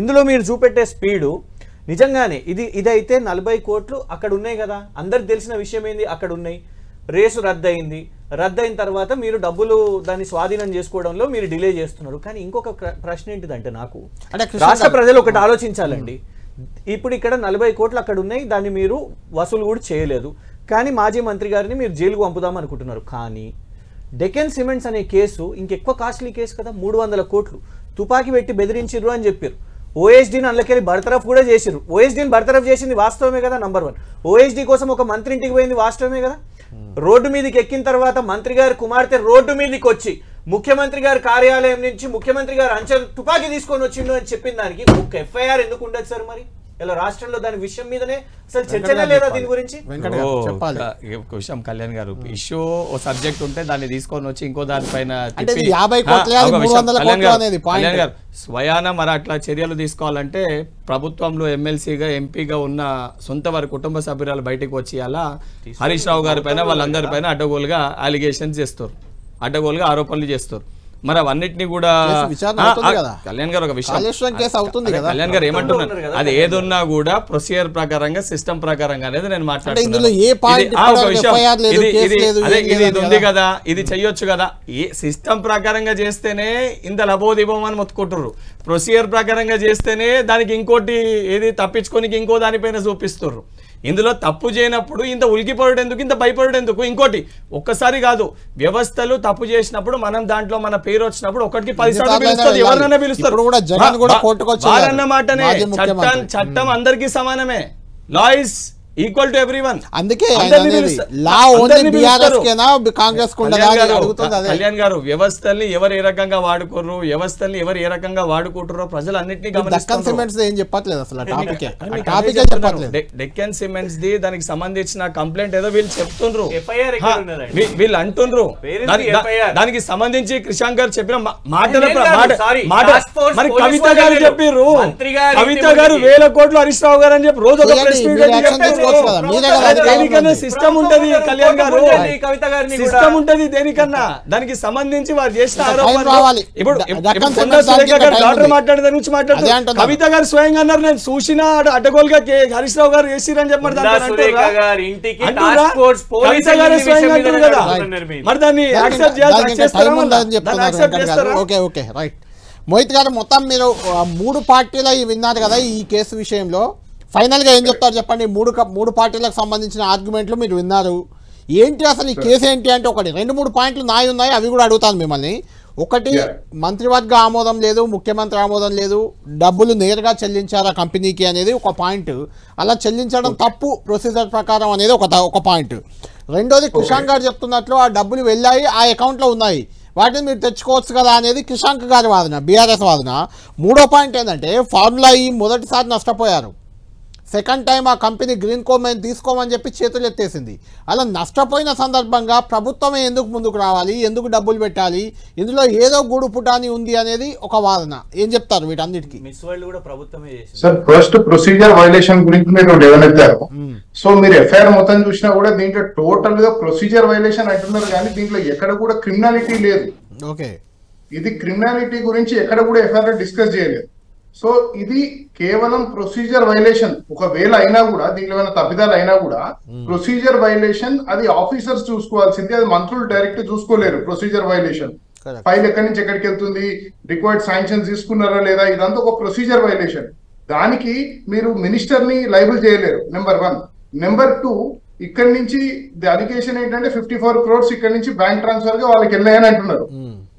ఇందులో మీరు చూపెట్టే స్పీడు నిజంగానే ఇదైతే 40 కోట్లు అక్కడ ఉన్నాయి కదా, అందరికి తెలిసిన విషయం ఏంది, అక్కడ ఉన్నాయి. రేసు రద్దయిన తర్వాత మీరు డబ్బులు దాన్ని స్వాధీనం చేసుకోవడంలో మీరు డిలే చేస్తున్నారు. కానీ ఇంకొక ప్రశ్న ఏంటిదంటే, నాకు రాష్ట్ర ప్రజలు ఒకటి ఆలోచించాలండి, ఇప్పుడు ఇక్కడ 40 కోట్లు అక్కడ ఉన్నాయి, దాన్ని మీరు వసూలు కూడా చేయలేదు, కానీ మాజీ మంత్రి గారిని మీరు జైలుకు పంపుదాం అనుకుంటున్నారు. కానీ డెక్కన్ సిమెంట్స్ అనే కేసు ఇంకెక్కువ కాస్ట్లీ కేసు కదా, 300 కోట్లు తుపాకీ పెట్టి బెదిరించిర్రు అని చెప్పారు. ఓఎస్డీని అందులోకెళ్ళి బర్తరఫ్ కూడా చేసిర్రు. ఓఎస్డీని బర్తరఫ్ చేసింది వాస్తవమే కదా, నంబర్ 1. ఓఎస్డీ కోసం ఒక మంత్రి ఇంటికి పోయింది వాస్తవమే కదా. రోడ్డు మీదకి ఎక్కిన తర్వాత మంత్రి గారి కుమార్తె రోడ్డు మీదకి వచ్చి ముఖ్యమంత్రి గారి కార్యాలయం నుంచి ముఖ్యమంత్రి గారు అంచెలు తుపాకీ తీసుకొని వచ్చిండు అని చెప్పిన దానికి ఒక ఎఫ్ఐఆర్ ఎందుకు ఉండదు సార్? మరి ఇలా రాష్ట్రంలో దాని విషయం మీదనే అసలు చర్చనే లేదా దీని గురించి? ఒక విషయం కళ్యాణ్ గారు, ఇష్యూ ఓ సబ్జెక్ట్ ఉంటే దాన్ని తీసుకొని వచ్చి ఇంకో దానిపైన కళ్యాణ్ గారు స్వయాన మరి అట్లా చర్యలు తీసుకోవాలంటే ప్రభుత్వంలో ఎమ్మెల్సీగా ఎంపీగా ఉన్న సొంత వారి కుటుంబ సభ్యురాలు బయటకు వచ్చి అలా హరీష్ రావు గారి పైన వాళ్ళందరి పైన అడ్డగోలుగా అలిగేషన్స్ చేస్తారు, అడ్డగోలుగా ఆరోపణలు చేస్తారు. మరి అవన్నిటిని కూడా కళ్యాణ్ గారు ఒక విషయం, కళ్యాణ్ గారు ఏమంటున్నారు, అది ఏదున్నా కూడా ప్రొసీజర్ ప్రకారంగా సిస్టమ్ ప్రకారంగా అనేది నేను మాట్లాడుతున్నాను. ఇది ఉంది కదా, ఇది చెయ్యొచ్చు కదా, ఏ సిస్టమ్ ప్రకారంగా చేస్తేనే ఇంత లబోదిబం అని మొత్తుకుంటున్నారు, ప్రొసీజర్ ప్రకారంగా చేస్తేనే దానికి ఇంకోటి ఏది తప్పించుకొని ఇంకో దానిపైన చూపిస్తున్నారు. ఇందులో తప్పు చేయనప్పుడు ఇంత ఉలికిపడడం ఎందుకు, ఇంత భయపడడం ఎందుకు? ఇంకోటి ఒక్కసారి కాదు, వ్యవస్థలు తప్పు చేసినప్పుడు మనం దాంట్లో మన పేరు వచ్చినప్పుడు ఒకటికి 10 సార్లు పిలుస్తుంది, ఎవరన్నా పిలుస్తారు. వారన్నమాటనే చట్టం అందరికీ సమానమే, law is equal to everyone. అందుకే కళ్యాణ్ గారు వ్యవస్థల్ని ఎవరు ఏ రకంగా వాడుకోరు, వ్యవస్థల్ని ఎవరు ఏ రకంగా వాడుకుంటారో ప్రజలు అన్నింటినీ డెక్కన్ సిమెంట్స్ ది దానికి సంబంధించిన కంప్లైంట్ ఏదో వీళ్ళు చెప్తుండ్రు, వీళ్ళు అంటుండ్రు. దానికి సంబంధించి కృషాంక్ గారు చెప్పిన మాట మరి కవిత గారు చెప్పారు, కవిత గారు 1000 కోట్లు హరీష్ రావు గారు అని చెప్పి రోజు ఒక ప్రెస్ మీట్ దేనికన్నా సిస్టమ్ ఉంటది కళ్యాణ్ గారు, సిస్టమ్ ఉంటది దేనికన్నా. దానికి సంబంధించి వారు చేసిన ఆరోపణలు ఇప్పుడు డాక్టర్ మాట్లాడే దాని గురించి మాట్లాడుతున్నారు. కవిత గారు స్వయంగా అన్నారు, నేను చూసిన అడ్డగోలుగా హరీష్ రావు గారు వేసిరని చెప్పి కదా, మరి దాన్ని యాక్సెప్ట్ చేస్తారు. మోహిత్ గారు, మొత్తం మీరు 3 పార్టీల విన్నారు కదా ఈ కేసు విషయంలో, ఫైనల్గా ఏం చెప్తారు చెప్పండి? మూడు పార్టీలకు సంబంధించిన ఆర్గ్యుమెంట్లు మీరు విన్నారు. ఏంటి అసలు ఈ కేసు ఏంటి అంటే, ఒకటి 2-3 పాయింట్లు నాయి ఉన్నాయి, అవి కూడా అడుగుతాను మిమ్మల్ని. ఒకటి, మంత్రివర్గ ఆమోదం లేదు, ముఖ్యమంత్రి ఆమోదం లేదు, డబ్బులు నేరుగా చెల్లించారా కంపెనీకి అనేది ఒక పాయింట్, అలా చెల్లించడం తప్పు ప్రొసీజర్ ప్రకారం అనేది ఒక పాయింట్. రెండోది, కృషాంక్ గారు చెప్తున్నట్లు ఆ డబ్బులు వెళ్ళాయి, ఆ అకౌంట్లో ఉన్నాయి, వాటిని మీరు తెచ్చుకోవచ్చు కదా అనేది కృషాంక్ గారి వాదన, బీఆర్ఎస్ వాదన. మూడో పాయింట్ ఏంటంటే, ఫార్ములా ఈ మొదటిసారి నష్టపోయారు, సెకండ్ టైం ఆ కంపెనీ గ్రీన్ కోమెన్ తీసుకోమని చెప్పి చేతులు ఎత్తేసింది. అలా నష్టపోయిన సందర్భంగా ప్రభుత్వమే ఎందుకు ముందుకు రావాలి, ఎందుకు డబ్బులు పెట్టాలి, ఇందులో ఏదో గూడు పుటాని ఉంది అనేది ఒక వాదన. ఏం చెప్తారు వీటన్నిటికీ? సార్, ఫస్ట్ ప్రొసీజర్ వైలేషన్ గురించి మీరు లేవనెత్తారు. సో మీరు ఎఫ్ఐఆర్ మొత్తం చూసినా కూడా దీంట్లో టోటల్ గా ప్రొసీజర్ వైలేషన్ అంటున్నారు, కానీ దీంట్లో ఎక్కడ కూడా క్రిమినాలిటీ లేదు. ఓకే, ఇది క్రిమినాలిటీ గురించి ఎక్కడ కూడా ఎఫ్ఐఆర్ డిస్కస్ చేయలేదు. సో ఇది కేవలం ప్రొసీజర్ వైలేషన్. ఒకవేళ అయినా కూడా దీంట్లో ఏమైనా తప్పిదాలు అయినా కూడా ప్రొసీజర్ వైలేషన్ అది ఆఫీసర్స్ చూసుకోవాల్సింది, అది మంత్రులు డైరెక్ట్ చూసుకోలేరు. ప్రొసీజర్ వైలేషన్, ఫైల్ ఎక్కడి నుంచి ఎక్కడికి వెళ్తుంది, రిక్వైర్డ్ శాంక్షన్ తీసుకున్నారా లేదా, ఇదంతా ఒక ప్రొసీజర్ వైలేషన్. దానికి మీరు మినిస్టర్ ని లైబుల్ చేయలేరు, నెంబర్ 1. నెంబర్ 2, ఇక్కడ నుంచి అలిగేషన్ ఏంటంటే 54 crores ఇక్కడ నుంచి బ్యాంక్ ట్రాన్స్ఫర్ గా వాళ్ళకి వెళ్ళాయని అంటున్నారు.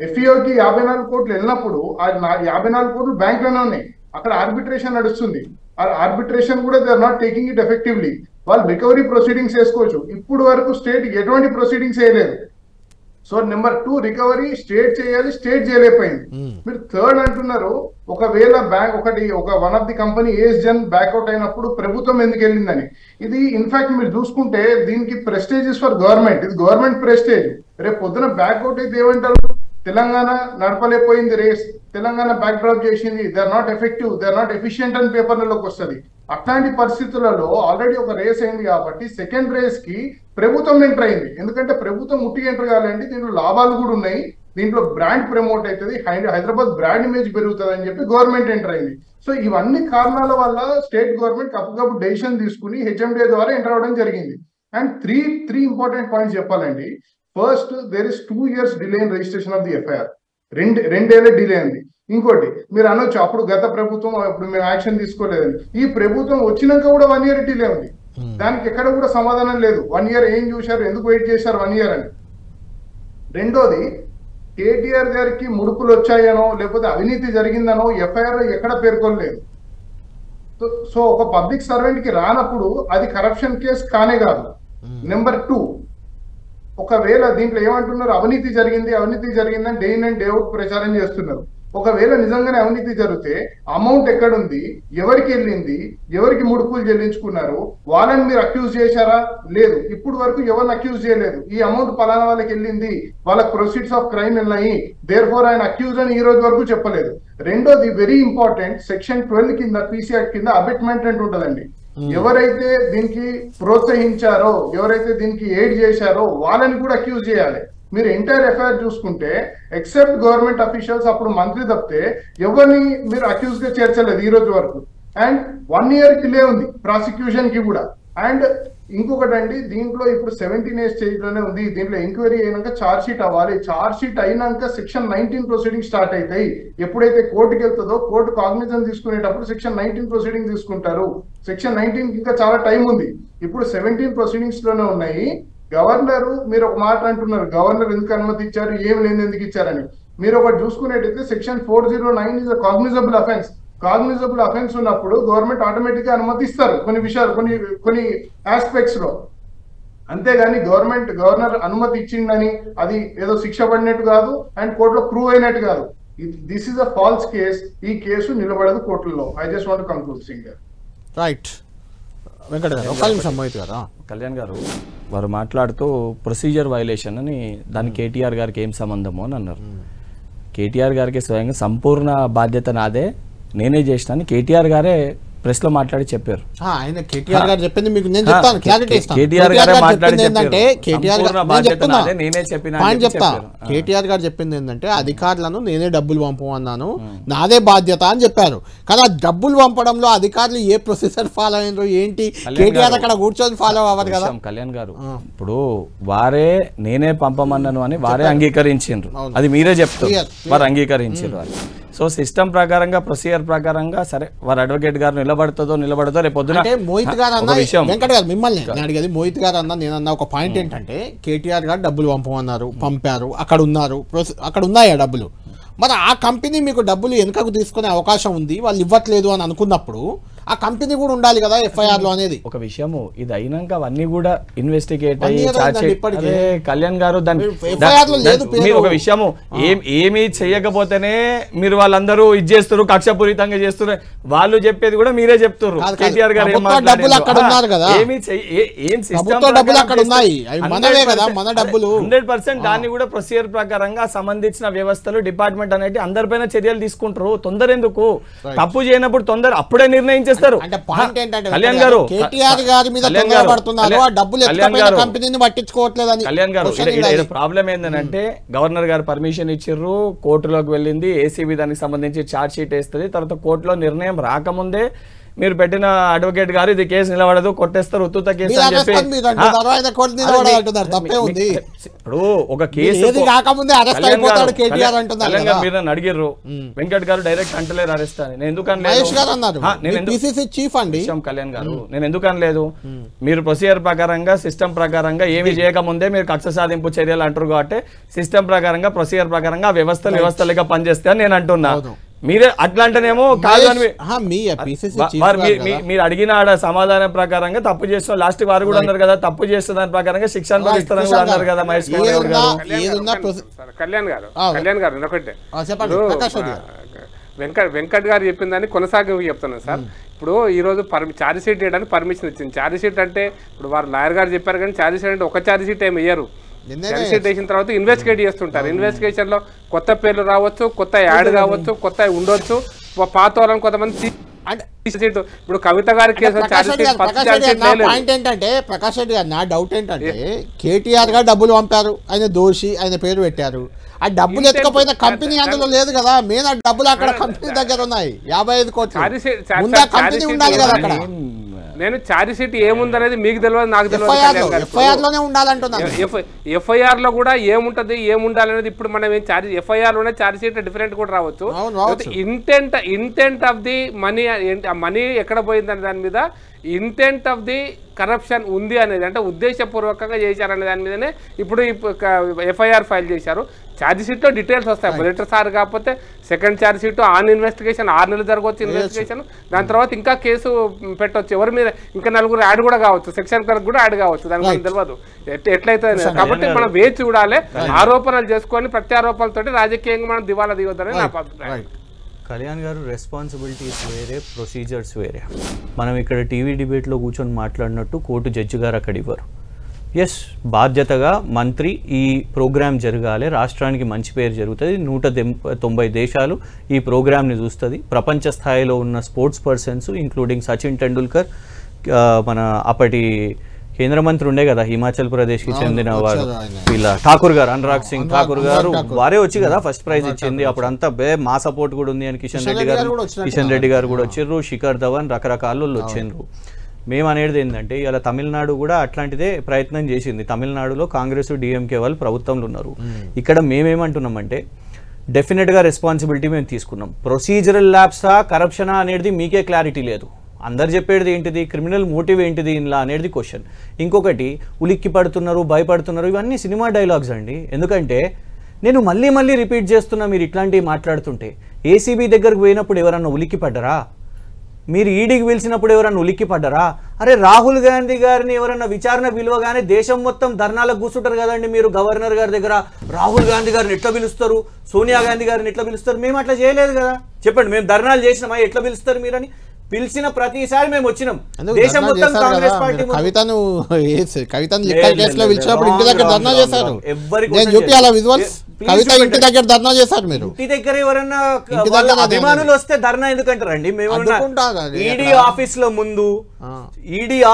ఎఫ్ఈఓకి 54 కోట్లు వెళ్ళినప్పుడు ఆ 54 కోట్లు బ్యాంక్ లోనే ఉన్నాయి, అక్కడ ఆర్బిట్రేషన్ నడుస్తుంది. ఆ ఆర్బిట్రేషన్ కూడా they are not taking it effectively. వాళ్ళు రికవరీ ప్రొసీడింగ్స్ వేసుకోవచ్చు, ఇప్పుడు వరకు స్టేట్ ఎటువంటి ప్రొసీడింగ్స్ వేయలేదు. సో నెంబర్ 2, రికవరీ స్టేట్ చేయాలి, స్టేట్ చేయలేకపోయింది. మీరు థర్డ్ అంటున్నారు, ఒకవేళ bank one of the company ఏఎస్జెన్ బ్యాక్అవుట్ అయినప్పుడు ప్రభుత్వం ఎందుకు వెళ్ళిందని. ఇది ఇన్ఫాక్ట్ మీరు చూసుకుంటే దీనికి ప్రెస్టేజెస్ ఫర్ గవర్నమెంట్, ఇది గవర్నమెంట్ ప్రెస్టేజ్. రేపు పొద్దున బ్యాక్అవుట్ అయితే ఏమంటారు, తెలంగాణ నడపలేకపోయింది రేస్, తెలంగాణ బ్యాక్ డ్రాప్ చేసింది, they are not effective, they are not efficient అని పేపర్లలోకి వస్తుంది. అట్లాంటి పరిస్థితులలో ఆల్రెడీ ఒక రేస్ అయింది కాబట్టి సెకండ్ రేస్ కి ప్రభుత్వం ఎంటర్ అయింది. ఎందుకంటే ప్రభుత్వం ముట్టిగా ఎంటర్ కావాలంటే దీంట్లో లాభాలు కూడా ఉన్నాయి, దీంట్లో బ్రాండ్ ప్రమోట్ అవుతుంది, హైదరాబాద్ బ్రాండ్ ఇమేజ్ పెరుగుతుంది అని చెప్పి గవర్నమెంట్ ఎంటర్ అయింది. సో ఇవన్నీ కారణాల వల్ల స్టేట్ గవర్నమెంట్ అప్పటికప్పుడు డెసిషన్ తీసుకుని హెచ్ఎండిఏ ద్వారా ఎంటర్ అవ్వడం జరిగింది. అండ్ త్రీ ఇంపార్టెంట్ పాయింట్స్ చెప్పాలండి. First, there is 2 years delay in registration of the FIR. రెండేళ్ల డిలే ఉంది. ఇంకోటి మీరు అనొచ్చు అప్పుడు గత ప్రభుత్వం అప్పుడు మేము యాక్షన్ తీసుకోలేదని. ఈ ప్రభుత్వం వచ్చినాక కూడా 1 year డిలే ఉంది. దానికి ఎక్కడ కూడా సమాధానం లేదు. 1 year ఏం చూశారు, ఎందుకు వెయిట్ చేశారు 1 year అని. రెండోది, కేటీఆర్ గారికి ముడుపులు వచ్చాయనో లేకపోతే అవినీతి జరిగిందనో ఎఫ్ఐఆర్ ఎక్కడ పేర్కొనలేదు. సో ఒక పబ్లిక్ సర్వెంట్ కి రానప్పుడు అది కరప్షన్ కేసు కానే కాదు. నెంబర్ 2, ఒకవేళ దీంట్లో ఏమంటున్నారు, అవినీతి జరిగిందని day in and day out ప్రచారం చేస్తున్నారు. ఒకవేళ నిజంగానే అవినీతి జరిగితే అమౌంట్ ఎక్కడుంది, ఎవరికి వెళ్ళింది, ఎవరికి ముడుపులు చెల్లించుకున్నారు, వాళ్ళని మీరు అక్యూజ్ చేశారా? లేదు, ఇప్పుడు వరకు ఎవరిని అక్యూజ్ చేయలేదు. ఈ అమౌంట్ పలానా వాళ్ళకి వెళ్ళింది, వాళ్ళకి ప్రొసీడ్స్ ఆఫ్ క్రైమ్ ఉన్నాయి, దేర్ ఫోర్ ఆయన అక్యూజ్ అని ఈ రోజు వరకు చెప్పలేదు. రెండోది వెరీ ఇంపార్టెంట్, సెక్షన్ 12 కింద పీసీ యాక్ట్ కింద అబెట్మెంట్ అంటూ ఉంటుందండి. ఎవరైతే దీనికి ప్రోత్సహించారో, ఎవరైతే దీనికి ఎయిడ్ చేశారో వాళ్ళని కూడా అక్యూజ్ చేయాలి. మీరు ఎంటైర్ ఎఫ్ఐఆర్ చూసుకుంటే ఎక్సెప్ట్ గవర్నమెంట్ అఫీషియల్స్, అప్పుడు మంత్రి తప్పితే ఎవరిని మీరు అక్యూజ్ గా చేర్చలేదు ఈ రోజు వరకు. అండ్ 1 year డిలే ఉంది ప్రాసిక్యూషన్ కి కూడా. అండ్ ఇంకొకటి అండి, దీంట్లో ఇప్పుడు 17A స్టేజ్ లోనే ఉంది. దీంట్లో ఎంక్వైరీ అయినాక ఛార్జ్ షీట్ అవ్వాలి. ఛార్జ్ షీట్ అయినాక సెక్షన్ 19 ప్రొసీడింగ్ స్టార్ట్ అవుతాయి. ఎప్పుడైతే కోర్టుకి వెళ్తుందో కోర్టు కాగ్నిజన్ తీసుకునేటప్పుడు సెక్షన్ 19 ప్రొసీడింగ్ తీసుకుంటారు. సెక్షన్ 19 ఇంకా చాలా టైం ఉంది. ఇప్పుడు 17 ప్రొసీడింగ్స్ లోనే ఉన్నాయి. గవర్నర్, మీరు ఒక మాట అంటున్నారు, గవర్నర్ ఎందుకు అనుమతి ఇచ్చారు, ఏమి లేదు ఎందుకు ఇచ్చారని. మీరు ఒకటి చూసుకునేటైతే section 409 is cognizable offence. Cognizable offence ఉన్నప్పుడు గవర్నమెంట్ ఆటోమేటిక్ గా అనుమతిస్తారు కొన్ని విషయాలు, కొన్ని ఆస్పెక్ట్స్ లో. అంతేగాని గవర్నర్ అనుమతి ఇచ్చిందని అది ఏదో శిక్ష పడినట్టు కాదు, అండ్ కోర్టులో ప్రూవ్ అయినట్టు కాదు. This is a false case. ఈ కేసు నిలబడదు కోర్టుల్లో. I just want to conclude Singh. Right Venkata గారు, ఒక నిమిషం మోహిత్ గారు. కళ్యాణ్ గారు వారు మాట్లాడుతూ ప్రొసీజర్ వైలేషన్ అని, దాని కేటీఆర్ గారికి ఏం సంబంధము అని అన్నారు. కేటీఆర్ గారికి స్వయంగా సంపూర్ణ బాధ్యత నాదే, నేనే చేసినాను కేటీఆర్ గారే ప్రెస్ లో మాట్లాడి చెప్పారు. ఆయన కేటీఆర్ గారు చెప్పింది మీకు నేను చెప్తాను, క్లారిటీ ఇస్తాను. కేటీఆర్ గారు మాట్లాడి ఏంటంటే కేటీఆర్ చెప్తా, కేటీఆర్ గారు చెప్పింది ఏంటంటే అధికారులను నేనే డబ్బులు పంపమన్నాను, నాదే బాధ్యత అని చెప్పారు. కానీ ఆ డబ్బులు పంపడంలో అధికారులు ఏ ప్రొసీజర్ ఫాలో అయినారు ఏంటి, కేటీఆర్ అక్కడ కూర్చొని ఫాలో అవ్వరు కదా. కళ్యాణ్ గారు ఇప్పుడు వారే నేనే పంపమన్నాను అని వారే అంగీకరించారు, అది మీరే చెప్తారు, వారు అంగీకరించారు అది. సో సిస్టమ్ ప్రకారంగా ప్రొసీజర్ ప్రకారంగా సరే వారు అడ్వకేట్ గారు నిలబడదో రేపు పొద్దున మోహిత్ గారు అన్న వెంకట గారు మిమ్మల్ని అడిగేది, మోహిత్ గారు అన్న నేనన్నా ఒక పాయింట్ ఏంటంటే కేటీఆర్ గారు డబ్బులు పంపమన్నారు, పంపారు, అక్కడ ఉన్నారు, అక్కడ ఉన్నాయా డబ్బులు, మరి ఆ కంపెనీ మీకు డబ్బులు వెనుకకు తీసుకునే అవకాశం ఉంది, వాళ్ళు ఇవ్వట్లేదు అని అనుకున్నప్పుడు ఆ కంపెనీ కూడా ఉండాలి కదా ఎఫ్ఐఆర్ లో అనేది ఒక విషయము. ఇది అయినాక అవన్నీ కూడా ఇన్వెస్టిగేట్ అయ్యి కళ్యాణ్ గారు దాన్ని ఒక విషయము ఏమి చేయకపోతేనే మీరు వాళ్ళందరూ ఇది చేస్తారు, కక్షపూరితంగా చేస్తున్నారు, వాళ్ళు చెప్పేది కూడా మీరే చెప్తారు. కేటీఆర్ గారు ఏం డబ్బులు 100% దాన్ని కూడా ప్రొసీజర్ ప్రకారంగా సంబంధించిన వ్యవస్థలు డిపార్ట్మెంట్ అనేది అందరిపైన చర్యలు తీసుకుంటారు. తొందర ఎందుకు, తప్పు చేయనప్పుడు తొందర అప్పుడే నిర్ణయించే కళ్యాణ్ గారు ప్రాబ్లం ఏంటంటే గవర్నర్ గారు పర్మిషన్ ఇచ్చిర్రు, కోర్టులోకి వెళ్ళింది, ఏసీబీ దానికి సంబంధించి ఛార్జ్ షీట్ వేస్తుంది, తర్వాత కోర్టులో నిర్ణయం రాకముందే మీరు పెట్టిన అడ్వకేట్ గారు ఇది కేసు నిలబడదు కొట్టేస్తారు ఉత్తుత కేసు అని చెప్పి ఇప్పుడు ఒక కేసు మీరు నన్ను అడిగిర్రు, వెంకట్ గారు డైరెక్ట్ అంటలేరు అరెస్ట్ అని. నేను ఎందుకు కళ్యాణ్ గారు నేను ఎందుకు అనలేదు, మీరు ప్రొసీజర్ ప్రకారంగా సిస్టమ్ ప్రకారంగా ఏమి చేయకముందే మీరు కక్ష సాధింపు చర్యలు అంటారు కాబట్టి సిస్టమ్ ప్రకారంగా ప్రొసీజర్ ప్రకారంగా వ్యవస్థలుగా పనిచేస్తే అని నేను అంటున్నా. మీరే అట్లాంటేనేమో కాదు అని మీరు అడిగిన సమాధానం ప్రకారంగా తప్పు చేస్తున్న లాస్ట్ వారు కూడా అన్నారు కదా, తప్పు చేస్తున్న దాని ప్రకారంగా శిక్ష అనుభవిస్తారని కూడా అన్నారు కదా మహేష్ కుమార్ గారు. కళ్యాణ్ గారు ఒకటే వెంకట్ గారు చెప్పిన దాన్ని కొనసాగి చెప్తున్నాను సార్. ఇప్పుడు ఈరోజు ఛార్జ్ షీట్ చేయడానికి పర్మిషన్ ఇచ్చింది. ఛార్జ్ షీట్ అంటే ఇప్పుడు వారు లాయర్ గారు చెప్పారు కానీ ఛార్జ్ షీట్ అంటే ఒక ఛార్జ్ షీట్ ఏమి ఇయ్యరు. ఛార్జ్ షీట్ వేసిన తర్వాత ఇన్వెస్టిగేట్ చేస్తుంటారు. ఇన్వెస్టిగేషన్ లో కొత్త పేర్లు రావచ్చు, కొత్త యాడ్ కావచ్చు, కొత్త ఉండొచ్చు, పాత వాళ్ళని కొంతమంది. ఇప్పుడు కవిత గారి కేసు పాయింట్ ఏంటంటే ప్రకాష్ రెడ్డి గారు నా డౌట్ ఏంటంటే కేటీఆర్ గారు డబ్బులు పంపారు, ఆయన దోషి, ఆయన పేరు పెట్టారు, ఆ డబ్బులు ఎత్తుకపోయిన కంపెనీ అందులో లేదు కదా, మెయిన్ ఆ డబ్బులు అక్కడ కంపెనీ దగ్గర ఉన్నాయి 55 కోట్లు, ముందు కంపెనీ ఉండాలి కదా అక్కడ. నేను ఛార్జ్ షీట్ ఏముందనేది మీకు తెలియదు, నాకు తెలియదు. ఎఫ్ఐఆర్ లో కూడా ఏముంటది ఏముండాలనేది ఇప్పుడు మనం ఏం ఛార్జ్ ఎఫ్ఐఆర్ లోనే ఛార్జ్ షీట్ డిఫరెంట్ కూడా రావచ్చు. ఇంటెంట్ ఆఫ్ ది మనీ ఎక్కడ పోయిందనే దాని మీద ఇంటెంట్ ఆఫ్ ది కరప్షన్ ఉంది అనేది, అంటే ఉద్దేశపూర్వకంగా చేశారనే దాని మీదనే ఇప్పుడు ఎఫ్ఐఆర్ ఫైల్ చేశారు. ఛార్జ్ షీట్లో డీటెయిల్స్ వస్తాయి. మొదటి సార్ కాకపోతే second charge sheet on investigation 6 నెలలు జరగవచ్చు ఇన్వెస్టిగేషన్. దాని తర్వాత ఇంకా కేసు పెట్టవచ్చు, ఎవరి మీద ఇంకా 4 యాడ్ కూడా కావచ్చు, సెక్షన్ క్లర్క్ కూడా యాడ్ కావచ్చు, దానికి మనకు తెలియదు ఎట్లయితే. కాబట్టి మనం వేచి చూడాలి. ఆరోపణలు చేసుకొని ప్రత్యారోపణలతోటి రాజకీయంగా మనం దివాలా దిగొద్దని నా అభిప్రాయం. కళ్యాణ్ గారు, రెస్పాన్సిబిలిటీస్ వేరే, ప్రొసీజర్స్ వేరే. మనం ఇక్కడ టీవీ డిబేట్లో కూర్చొని మాట్లాడినట్టు కోర్టు జడ్జి గారు అక్కడ ఇవ్వరు. ఎస్, బాధ్యతగా మంత్రి ఈ ప్రోగ్రామ్ జరగాలి, రాష్ట్రానికి మంచి పేరు జరుగుతుంది, 190 దేశాలు ఈ ప్రోగ్రామ్ని చూస్తుంది, ప్రపంచ స్థాయిలో ఉన్న sports persons including Sachin Tendulkar, మన అప్పటి కేంద్ర మంత్రి ఉండే కదా హిమాచల్ ప్రదేశ్కి చెందిన వారు, వీళ్ళ ఠాకూర్ గారు, అనురాగ్ సింగ్ ఠాకూర్ గారు, వారే వచ్చి కదా ఫస్ట్ ప్రైజ్ ఇచ్చింది. అప్పుడు అంతా మా సపోర్ట్ కూడా ఉంది అని కిషన్ రెడ్డి గారు కూడా వచ్చిర్రు, శిఖర్ ధవన్, రకరకాల వాళ్ళు వచ్చిండ్రు. మేము అనేది ఏంటంటే ఇలా తమిళనాడు కూడా అట్లాంటిదే ప్రయత్నం చేసింది. తమిళనాడులో కాంగ్రెస్ డిఎంకే వాళ్ళు ప్రభుత్వంలో ఉన్నారు. ఇక్కడ మేమేమంటున్నామంటే డెఫినెట్గా రెస్పాన్సిబిలిటీ మేము తీసుకున్నాం. ప్రొసీజరల్ ల్యాబ్సా కరప్షనా అనేది మీకే క్లారిటీ లేదు. అందరు చెప్పేది ఏంటిది, క్రిమినల్ మోటివ్ ఏంటిది ఇలా అనేది క్వశ్చన్. ఇంకొకటి ఉలిక్కి పడుతున్నారు, భయపడుతున్నారు, ఇవన్నీ సినిమా డైలాగ్స్ అండి. ఎందుకంటే నేను మళ్ళీ రిపీట్ చేస్తున్నా, మీరు ఇట్లాంటివి మాట్లాడుతుంటే ఏసీబీ దగ్గరకు పోయినప్పుడు ఎవరన్నా ఉలిక్కి పడ్డరా? మీరు ఈడీకి పిలిచినప్పుడు ఎవరన్నా ఉలిక్కి పడ్డరా? అరే రాహుల్ గాంధీ గారిని ఎవరన్నా విచారణ పిలువగానే దేశం మొత్తం ధర్నాలకు కూర్చుంటారు కదండి. మీరు గవర్నర్ గారి దగ్గర రాహుల్ గాంధీ గారిని ఎట్లా పిలుస్తారు, సోనియా గాంధీ గారిని ఎట్లా పిలుస్తారు? మేము అట్లా చేయలేదు కదా. చెప్పండి, మేము ధర్నాలు చేసినామా? ఎట్లా పిలుస్తారు మీరని? పిలిచిన ప్రతిసారి మేము వచ్చినాం. దేశం మొత్తం కాంగ్రెస్ పార్టీ కవితను పిలిచినప్పుడు ఇంటి దగ్గర ధర్నా చేశారు. ఇంటి దగ్గర ధర్నా చేశారు. మీరు ఇంటి దగ్గర ఎవరన్నా అభిమానులు వస్తే ధర్నా ఎందుకంటారండి? మేము ఈడీ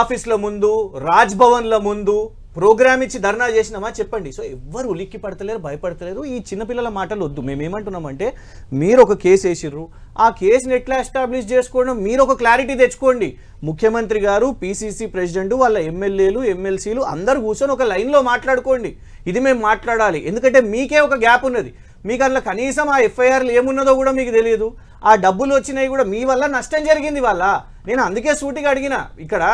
ఆఫీస్ లో ముందు రాజ్ భవన్ లో ముందు ప్రోగ్రామ్ ఇచ్చి ధర్నా చేసినామా చెప్పండి. సో ఎవ్వరు ఉలిక్కి పడతలేరు, భయపడతలేరు. ఈ చిన్నపిల్లల మాటలు వద్దు. మేమేమంటున్నామంటే మీరు ఒక కేసు వేసిర్రు, ఆ కేసుని ఎట్లా ఎస్టాబ్లిష్ చేసుకోవడం మీరు ఒక క్లారిటీ తెచ్చుకోండి. ముఖ్యమంత్రి గారు, పిసిసి ప్రెసిడెంట్, వాళ్ళ ఎమ్మెల్యేలు, ఎమ్మెల్సీలు అందరు కూర్చొని ఒక లైన్లో మాట్లాడుకోండి. ఇది మేము మాట్లాడాలి. ఎందుకంటే మీకే ఒక గ్యాప్ ఉన్నది. మీకు అట్లా కనీసం ఆ ఎఫ్ఐఆర్లు ఏమున్నదో కూడా మీకు తెలియదు. ఆ డబ్బులు వచ్చినాయి కూడా మీ వల్ల నష్టం జరిగింది వాళ్ళ. నేను అందుకే సూటిగా అడిగిన. ఇక్కడ